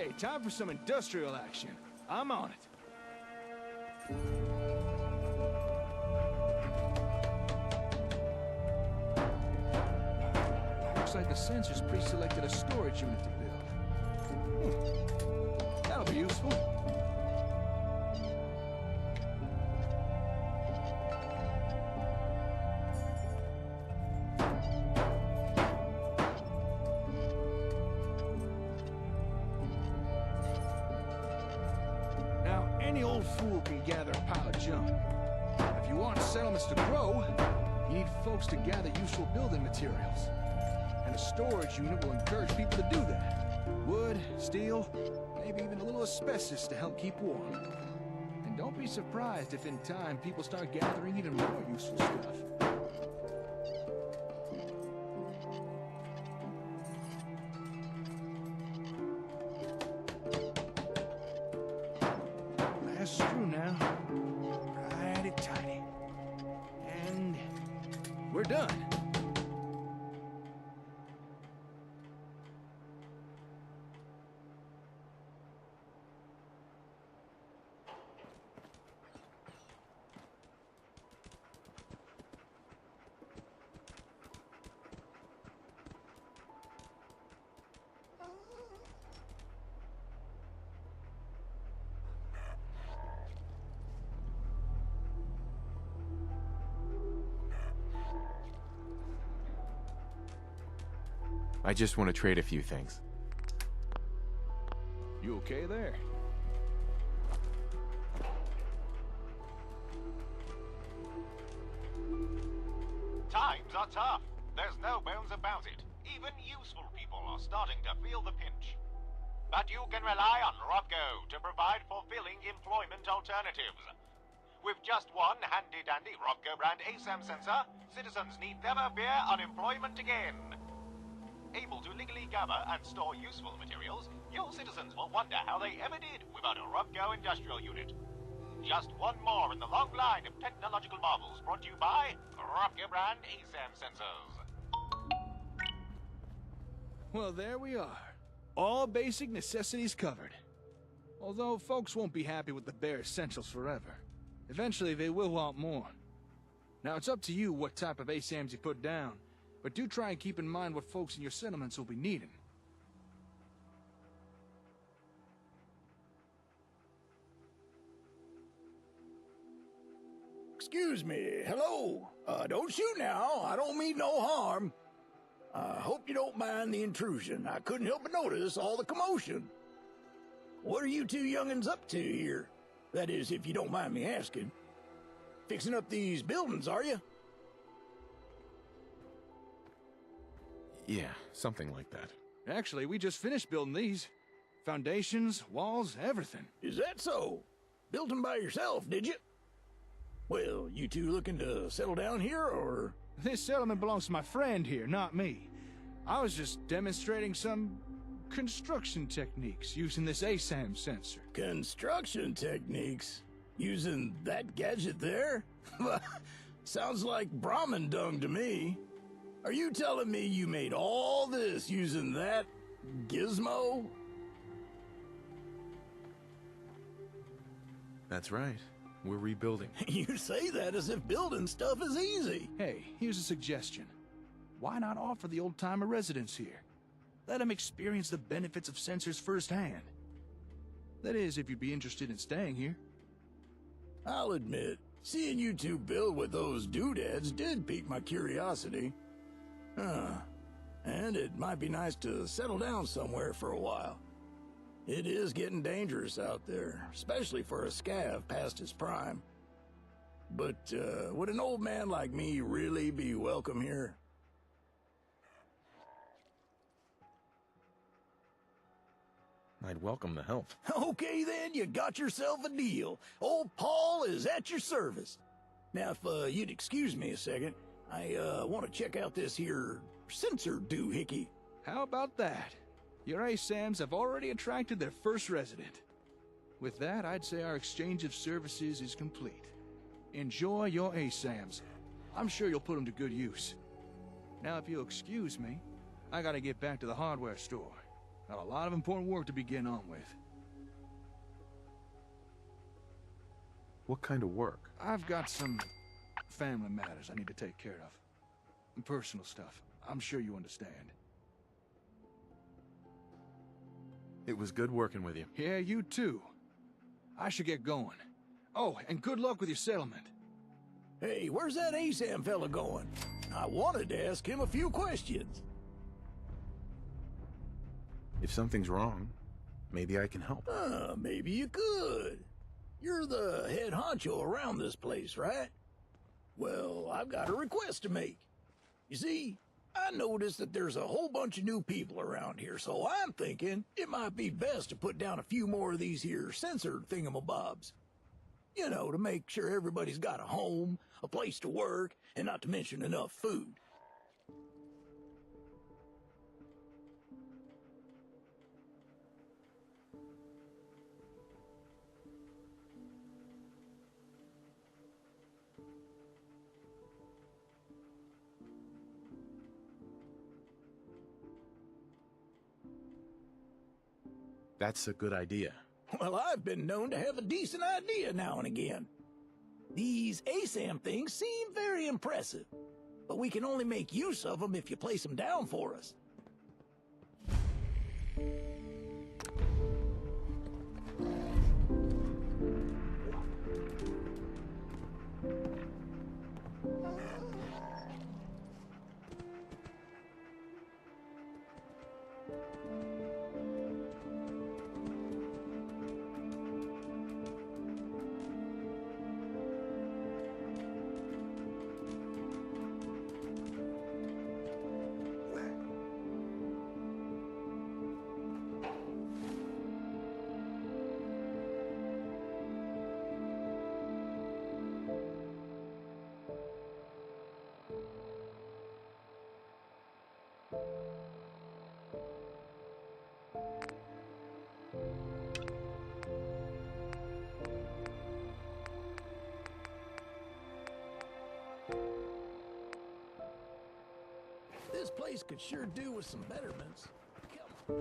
Okay, time for some industrial action. I'm on it. Looks like the sensors pre-selected a storage unit to build. That'll be useful. Now, any old fool can gather a pile of junk. If you want settlements to grow, you need folks to gather useful building materials. And a storage unit will encourage people to do that. Wood, steel, maybe even a little asbestos to help keep warm. And don't be surprised if in time people start gathering even more useful stuff. Last screw now. Righty-tighty. And we're done. I just want to trade a few things. You okay there? Times are tough. There's no bones about it. Even useful people are starting to feel the pinch. But you can rely on Robco to provide fulfilling employment alternatives. With just one handy-dandy Robco brand ASAM sensor, citizens need never fear unemployment again. Able to legally gather and store useful materials, your citizens will wonder how they ever did without a Robco industrial unit. Just one more in the long line of technological marvels brought to you by Robco brand ASAM sensors. Well, there we are. All basic necessities covered. Although folks won't be happy with the bare essentials forever. Eventually they will want more. Now it's up to you what type of ASAMs you put down, but do try and keep in mind what folks in your settlements will be needing. Excuse me, hello. Don't shoot now, I don't mean no harm. I hope you don't mind the intrusion. I couldn't help but notice all the commotion. What are you two young'uns up to here? That is, if you don't mind me asking. Fixing up these buildings, are you? Yeah, something like that. Actually, we just finished building these. Foundations, walls, everything. Is that so? Built them by yourself, did you? Well, you two looking to settle down here, or...? This settlement belongs to my friend here, not me. I was just demonstrating some construction techniques using this ASAM sensor. Construction techniques? Using that gadget there? Sounds like Brahmin dung to me. Are you telling me you made all this using that gizmo? That's right. We're rebuilding. You say that as if building stuff is easy. Hey, here's a suggestion. Why not offer the old-timer residents here? Let them experience the benefits of sensors firsthand. That is, if you'd be interested in staying here. I'll admit, seeing you two build with those doodads did pique my curiosity. And it might be nice to settle down somewhere for a while. It is getting dangerous out there, especially for a scav past his prime. But, would an old man like me really be welcome here? I'd welcome the help. Okay then, you got yourself a deal. Old Paul is at your service. Now, if you'd excuse me a second, I want to check out this here sensor doohickey. How about that? Your ASAMs have already attracted their first resident. With that, I'd say our exchange of services is complete. Enjoy your ASAMs. I'm sure you'll put them to good use. Now, if you'll excuse me, I gotta get back to the hardware store. Got a lot of important work to be getting on with. What kind of work? I've got some family matters I need to take care of. And personal stuff. I'm sure you understand. It was good working with you. Yeah, you too. I should get going. Oh, and good luck with your settlement. Hey, where's that ASAM fella going? I wanted to ask him a few questions. If something's wrong, maybe I can help. Maybe you could. You're the head honcho around this place, right? Well, I've got a request to make. You see, I noticed that there's a whole bunch of new people around here, so I'm thinking it might be best to put down a few more of these here sensor thingamabobs. You know, to make sure everybody's got a home, a place to work, and not to mention enough food. That's a good idea. Well, I've been known to have a decent idea now and again. These ASAM things seem very impressive, but we can only make use of them if you place them down for us. This place could sure do with some betterments. Come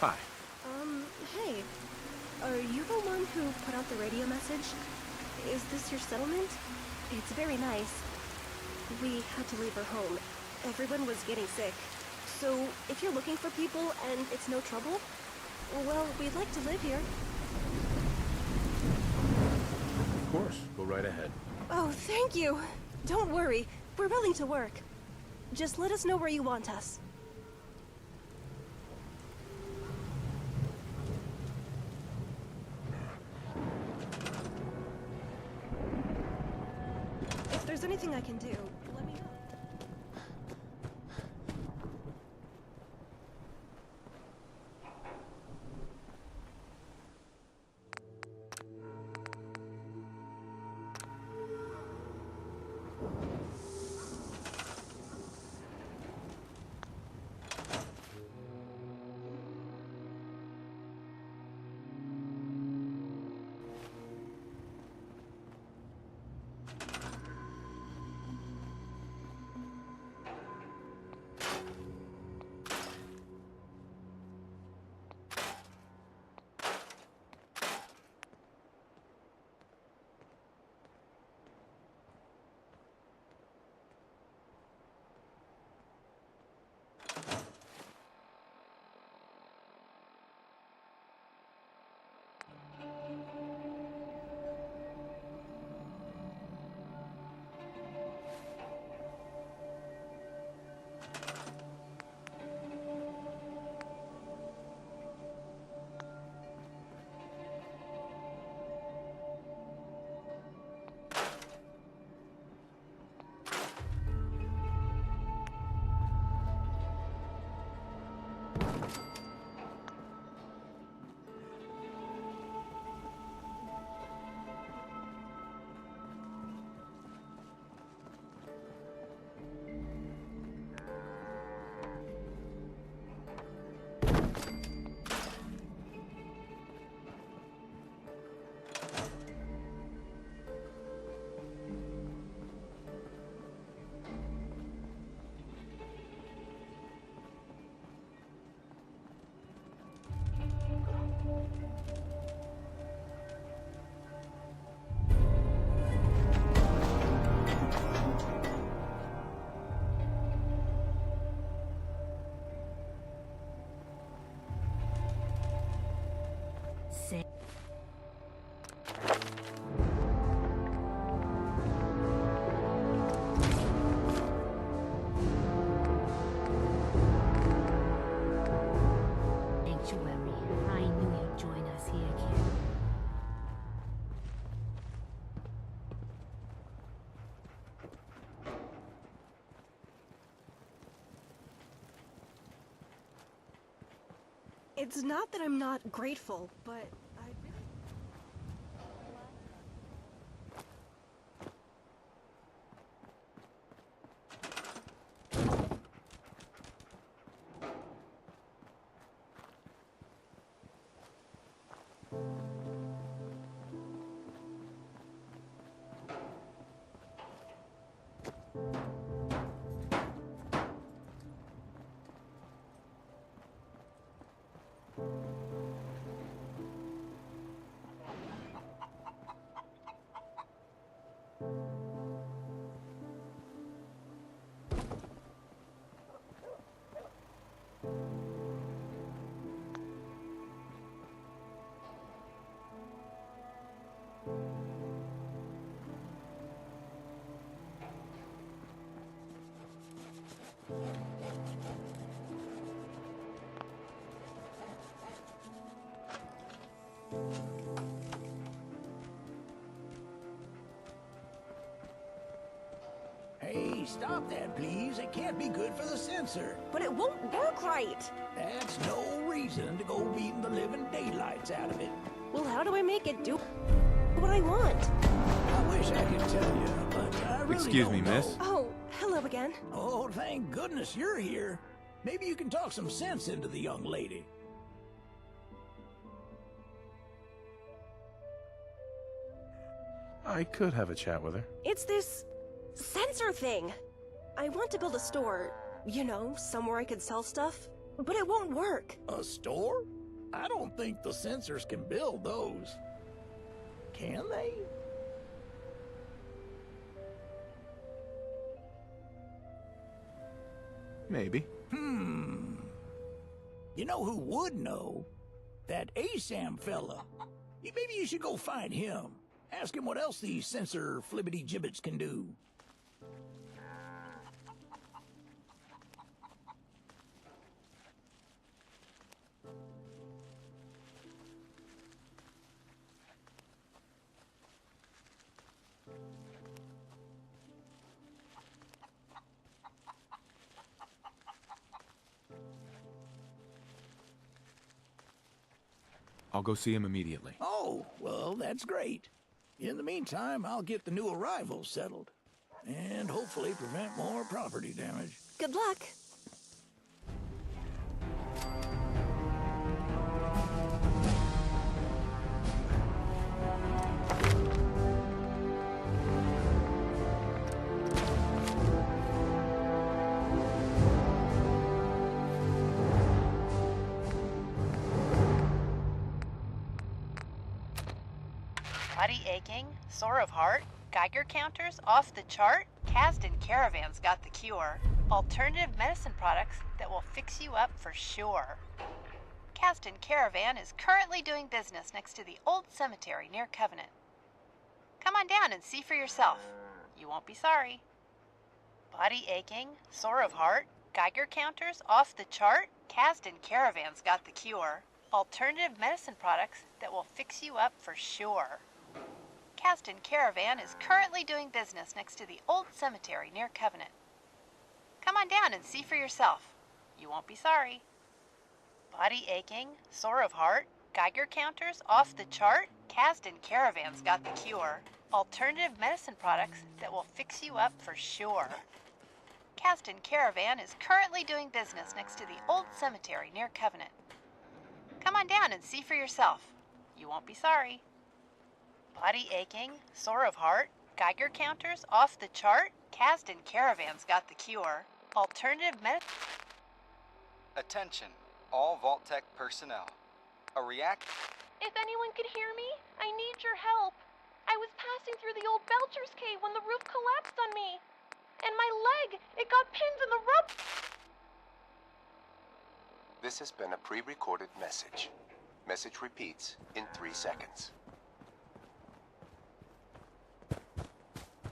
Hi. Hey. Are you the one who put out the radio message? Is this your settlement? It's very nice. We had to leave our home. Everyone was getting sick. So, if you're looking for people and it's no trouble, well, we'd like to live here. Of course. Go right ahead. Oh, thank you. Don't worry. We're willing to work. Just let us know where you want us. If there's anything I can do, let me know. It's not that I'm not grateful, but I really... Hey, stop that, please. It can't be good for the sensor. But it won't work right. That's no reason to go beating the living daylights out of it. Well, how do I make it do what I want? I wish I could tell you, but I really Excuse me, don't know. miss. Oh, hello again. Oh, thank goodness you're here. Maybe you can talk some sense into the young lady. I could have a chat with her. It's this sensor thing. I want to build a store, you know, somewhere I could sell stuff, but it won't work. A store? I don't think the sensors can build those. Can they? Maybe. You know who would know? That ASAM fella. Maybe you should go find him. Ask him what else these sensor flibbity gibbets can do. I'll go see him immediately. Oh, well, that's great. In the meantime, I'll get the new arrivals settled. And hopefully prevent more property damage. Good luck. Body aching, sore of heart, Geiger counters off the chart? Kasdan Caravan's got the cure. Alternative medicine products that will fix you up for sure. Kasdan Caravan is currently doing business next to the old cemetery near Covenant. Come on down and see for yourself. You won't be sorry. Body aching, sore of heart, Geiger counters off the chart? Kasdan Caravan's got the cure. Alternative medicine products that will fix you up for sure. Kasdan Caravan is currently doing business next to the old cemetery near Covenant. Come on down and see for yourself. You won't be sorry. Body aching, sore of heart, Geiger counters off the chart? Kasdan Caravan's got the cure. Alternative medicine products that will fix you up for sure. Kasdan Caravan is currently doing business next to the old cemetery near Covenant. Come on down and see for yourself. You won't be sorry. Body aching, sore of heart, Geiger counters off the chart? Kasdan Caravan's got the cure. Alternative medicine. Attention, all Vault-Tec personnel. A react... If anyone could hear me, I need your help. I was passing through the old Belcher's cave when the roof collapsed on me. And my leg, it got pinned in the rub... This has been a pre-recorded message. Message repeats in 3 seconds.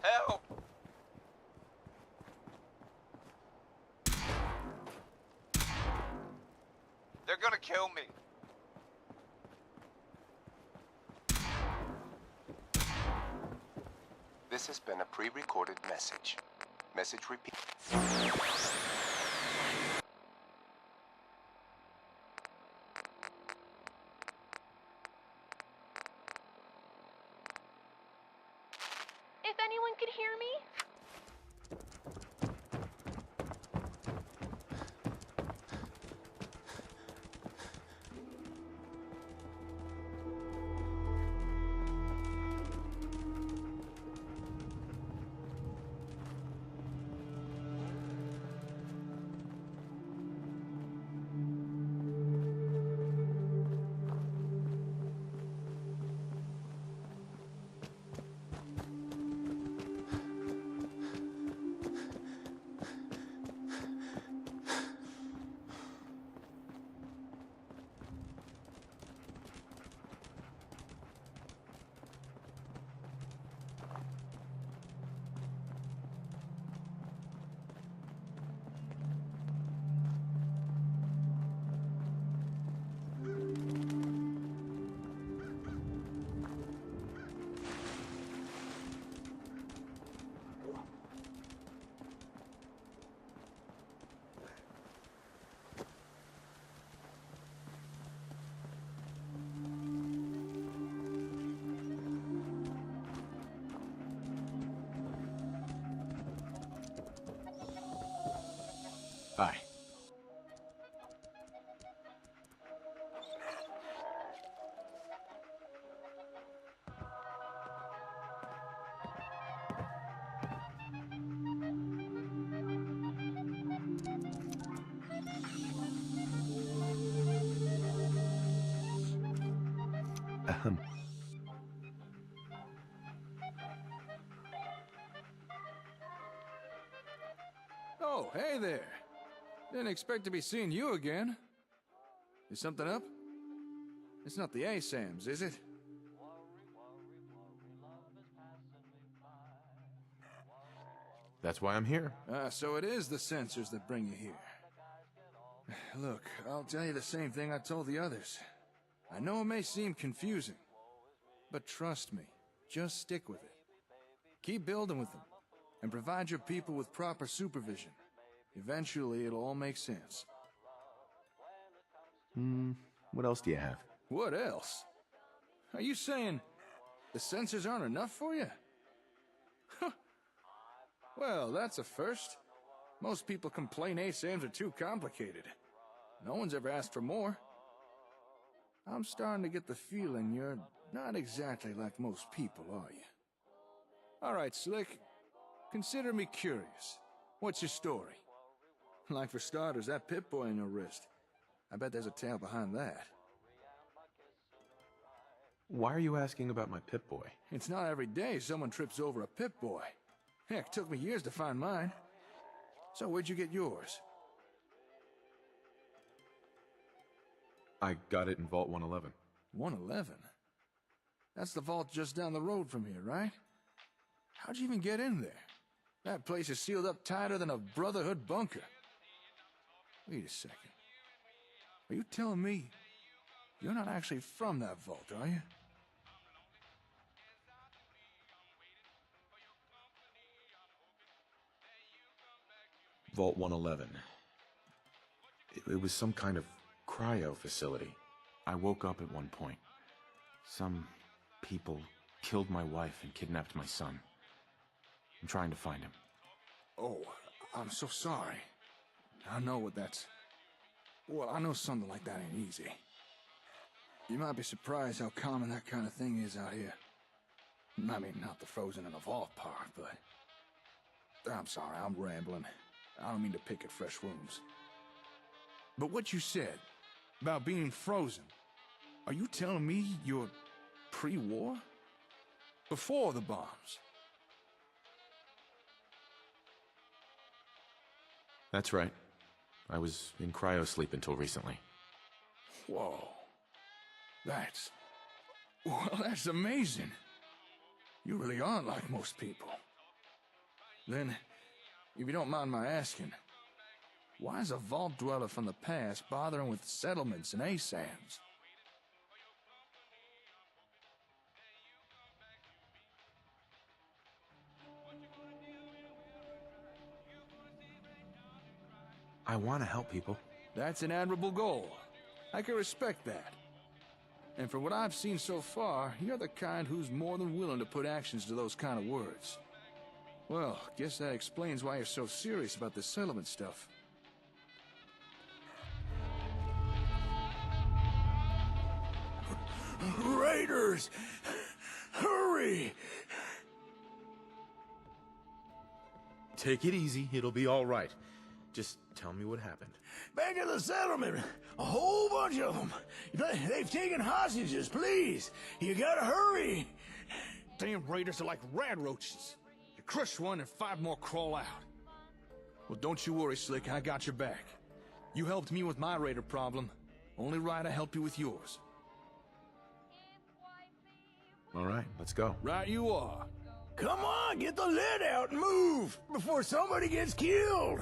Help! They're gonna kill me. This has been a pre-recorded message. Message repeat. If anyone could hear me? Hi. done. Oh, hey there. Didn't expect to be seeing you again. Is something up? It's not the ASAMs, is it? That's why I'm here. So it is the sensors that bring you here. Look, I'll tell you the same thing I told the others. I know it may seem confusing, but trust me, just stick with it. Keep building with them, and provide your people with proper supervision. Eventually, it'll all make sense. What else do you have? What else? Are you saying the sensors aren't enough for you? Well, that's a first. Most people complain ASAMs are too complicated. No one's ever asked for more. I'm starting to get the feeling you're not exactly like most people, are you? All right, Slick. Consider me curious. What's your story? Like for starters, that Pip-Boy on your wrist. I bet there's a tale behind that. Why are you asking about my Pip-Boy? It's not every day someone trips over a Pip-Boy. Heck, it took me years to find mine. So where'd you get yours? I got it in Vault 111. 111? That's the vault just down the road from here, right? How'd you even get in there? That place is sealed up tighter than a Brotherhood bunker. Wait a second. Are you telling me you're not actually from that vault, are you? Vault 111. It was some kind of cryo facility. I woke up at one point. Some people killed my wife and kidnapped my son. I'm trying to find him. Oh, I'm so sorry. I know what that's... Well, I know something like that ain't easy. You might be surprised how common that kind of thing is out here. I mean, not the frozen in a vault part, but... I'm sorry, I'm rambling. I don't mean to pick at fresh wounds. But what you said about being frozen, are you telling me you're pre-war? Before the bombs? That's right. I was in cryosleep until recently. Whoa. Well, that's amazing. You really aren't like most people. Then, if you don't mind my asking, why is a vault dweller from the past bothering with settlements and ASAMs? I want to help people. That's an admirable goal. I can respect that. And from what I've seen so far, you're the kind who's more than willing to put actions to those kind of words. Well, guess that explains why you're so serious about this settlement stuff. Raiders! Hurry! Take it easy. It'll be all right. Just tell me what happened. Back at the settlement. A whole bunch of them. They've taken hostages, please. You gotta hurry. Damn raiders are like rad roaches. You crush one and 5 more crawl out. Well, don't you worry, Slick. I got your back. You helped me with my raider problem. Only right I help you with yours. All right, let's go. Right you are. Come on, get the lid out and move before somebody gets killed.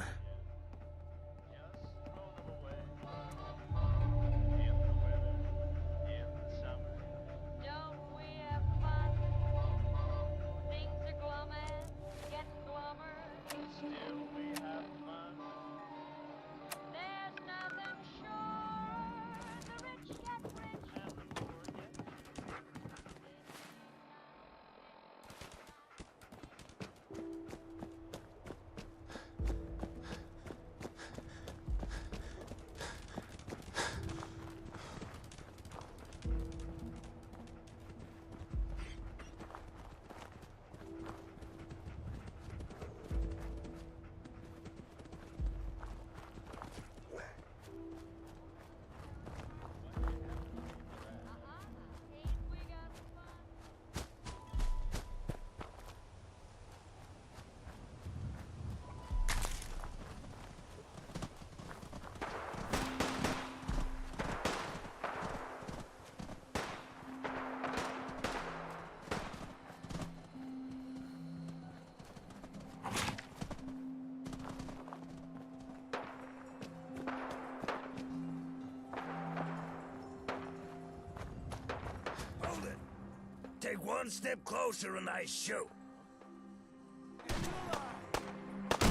take one step closer and I shoot.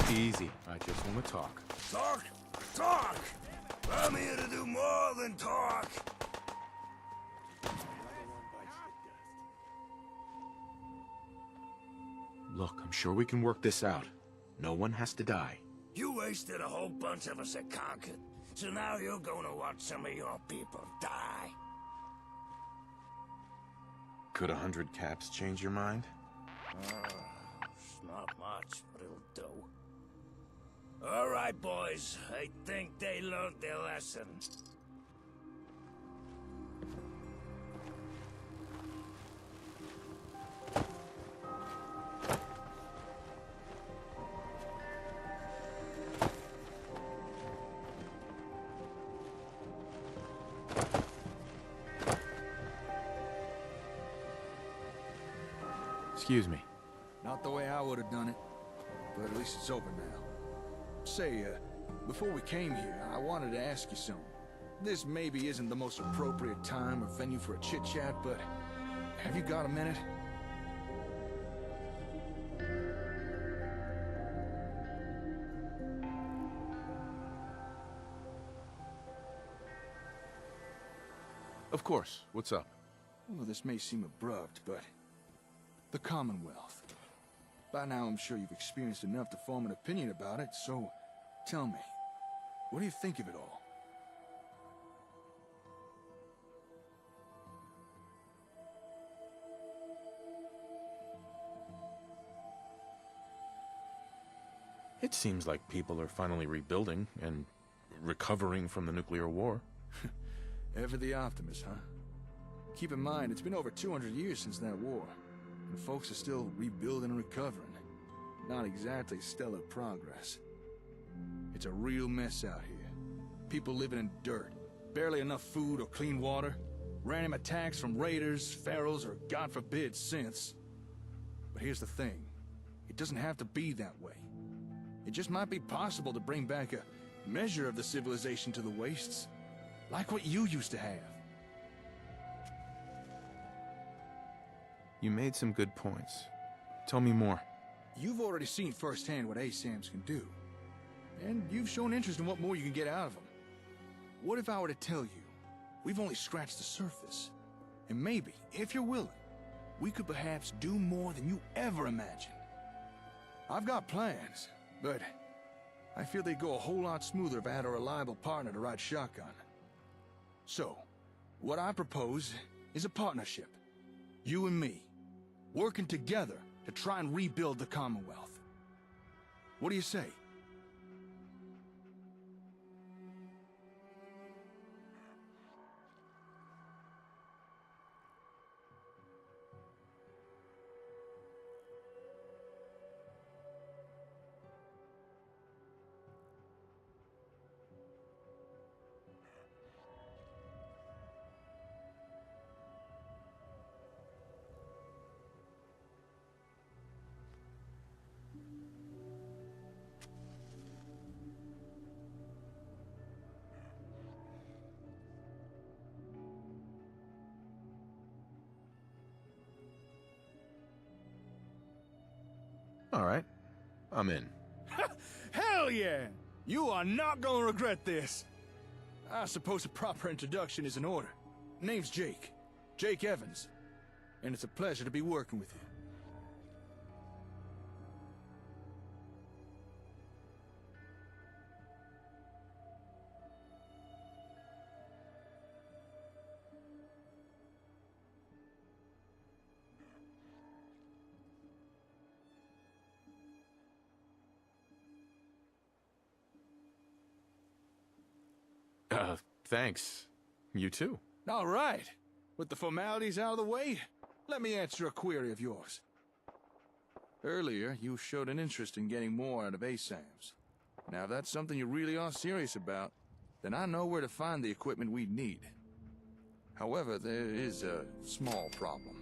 Easy. I just want to talk. Talk? Talk! I'm here to do more than talk. Look, I'm sure we can work this out. No one has to die. You wasted a whole bunch of us at Concord, so now you're gonna watch some of your people die. Could 100 caps change your mind? It's not much, but it'll do. All right, boys. I think they learned their lesson. Excuse me. Not the way I would have done it, but at least it's over now. Say, before we came here, I wanted to ask you something. This maybe isn't the most appropriate time or venue for a chit-chat, but have you got a minute? Of course. What's up? Well, this may seem abrupt, but the Commonwealth. By now, I'm sure you've experienced enough to form an opinion about it, so tell me, what do you think of it all? It seems like people are finally rebuilding and recovering from the nuclear war. Ever the optimist, huh? Keep in mind, it's been over 200 years since that war, and folks are still rebuilding and recovering. Not exactly stellar progress. It's a real mess out here. People living in dirt, barely enough food or clean water, random attacks from raiders, ferals, or God forbid, synths. But here's the thing. It doesn't have to be that way. It just might be possible to bring back a measure of the civilization to the wastes. Like what you used to have. You made some good points. Tell me more. You've already seen firsthand what ASAMs can do. And you've shown interest in what more you can get out of them. What if I were to tell you, we've only scratched the surface? And maybe, if you're willing, we could perhaps do more than you ever imagined. I've got plans, but I feel they'd go a whole lot smoother if I had a reliable partner to ride shotgun. So, what I propose is a partnership. You and me, working together to try and rebuild the Commonwealth. What do you say? All right. I'm in. Hell yeah! You are not gonna regret this. I suppose a proper introduction is in order. Name's Jake. Jake Evans. And it's a pleasure to be working with you. Thanks. You too. All right. With the formalities out of the way, let me answer a query of yours. Earlier, you showed an interest in getting more out of ASAMs. Now, if that's something you really are serious about, then I know where to find the equipment we need. However, there is a small problem.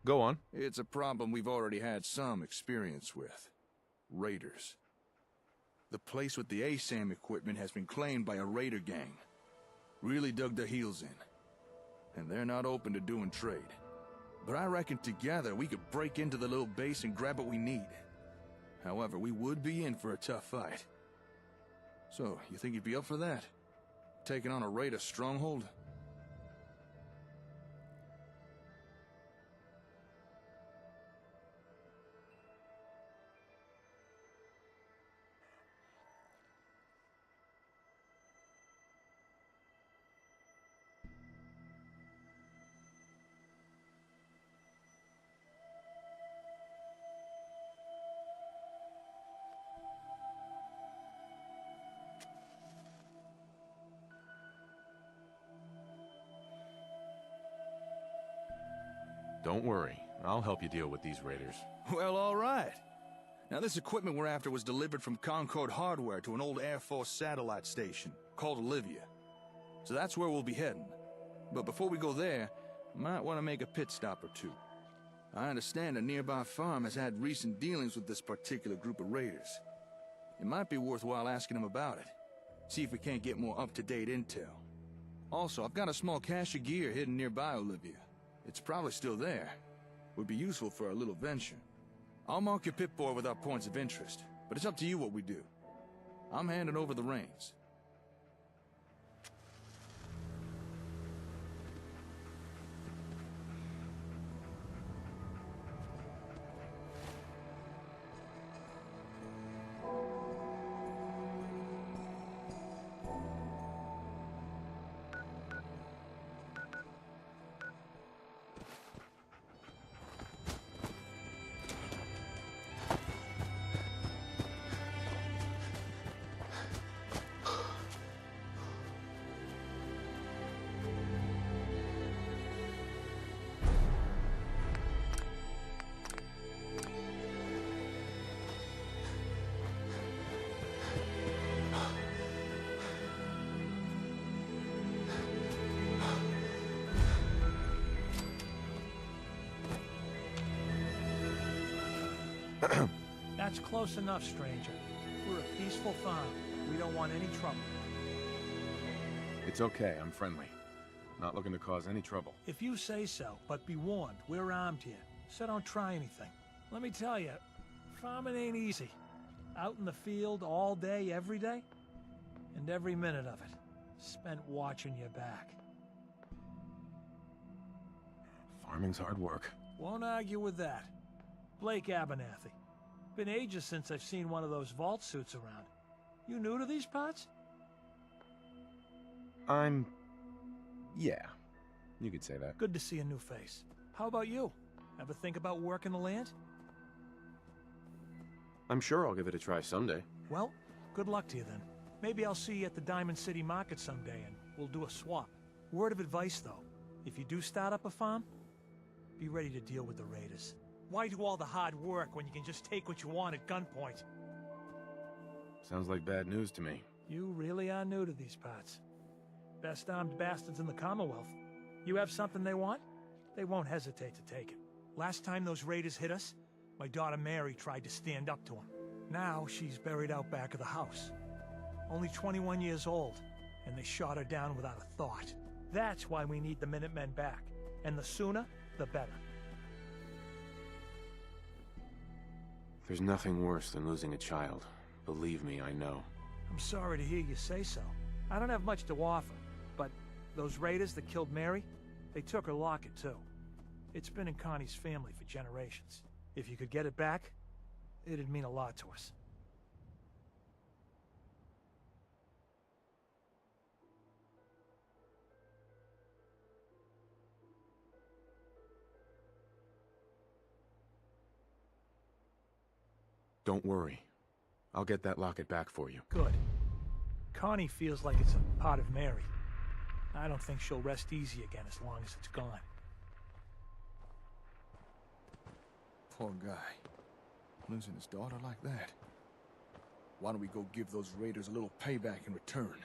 Go on. It's a problem we've already had some experience with. Raiders. The place with the ASAM equipment has been claimed by a raider gang. Really dug their heels in. And they're not open to doing trade. But I reckon together we could break into the little base and grab what we need. However, we would be in for a tough fight. So, you think you'd be up for that? Taking on a raider stronghold? Don't worry. I'll help you deal with these raiders. Well, all right. Now, this equipment we're after was delivered from Concord Hardware to an old Air Force satellite station called Olivia. So that's where we'll be heading. But before we go there, might want to make a pit stop or two. I understand a nearby farm has had recent dealings with this particular group of raiders. It might be worthwhile asking them about it. See if we can't get more up-to-date intel. Also, I've got a small cache of gear hidden nearby Olivia. It's probably still there. Would be useful for our little venture. I'll mark your Pip-Boy with our points of interest, but it's up to you what we do. I'm handing over the reins. That's close enough, stranger. We're a peaceful farm. We don't want any trouble. It's okay, I'm friendly. Not looking to cause any trouble. If you say so, but be warned, we're armed here, so don't try anything. Let me tell you, farming ain't easy. Out in the field all day, every day, and every minute of it spent watching your back. Farming's hard work. Won't argue with that. Blake Abernathy. Been ages since I've seen one of those vault suits around. You new to these parts? Yeah, you could say that. Good to see a new face. How about you? Ever think about working the land? I'm sure I'll give it a try someday. Well, good luck to you then. Maybe I'll see you at the Diamond City Market someday and we'll do a swap. Word of advice though, if you do start up a farm, be ready to deal with the raiders. Why do all the hard work when you can just take what you want at gunpoint? Sounds like bad news to me. You really are new to these parts. Best armed bastards in the Commonwealth. You have something they want? They won't hesitate to take it. Last time those raiders hit us, my daughter Mary tried to stand up to them. Now she's buried out back of the house. Only 21 years old, and they shot her down without a thought. That's why we need the Minutemen back. And the sooner, the better. There's nothing worse than losing a child. Believe me, I know. I'm sorry to hear you say so. I don't have much to offer, but those raiders that killed Mary, they took her locket too. It's been in Connie's family for generations. If you could get it back, it'd mean a lot to us. Don't worry. I'll get that locket back for you. Good. Connie feels like it's a part of Mary. I don't think she'll rest easy again as long as it's gone. Poor guy. Losing his daughter like that. Why don't we go give those raiders a little payback in return?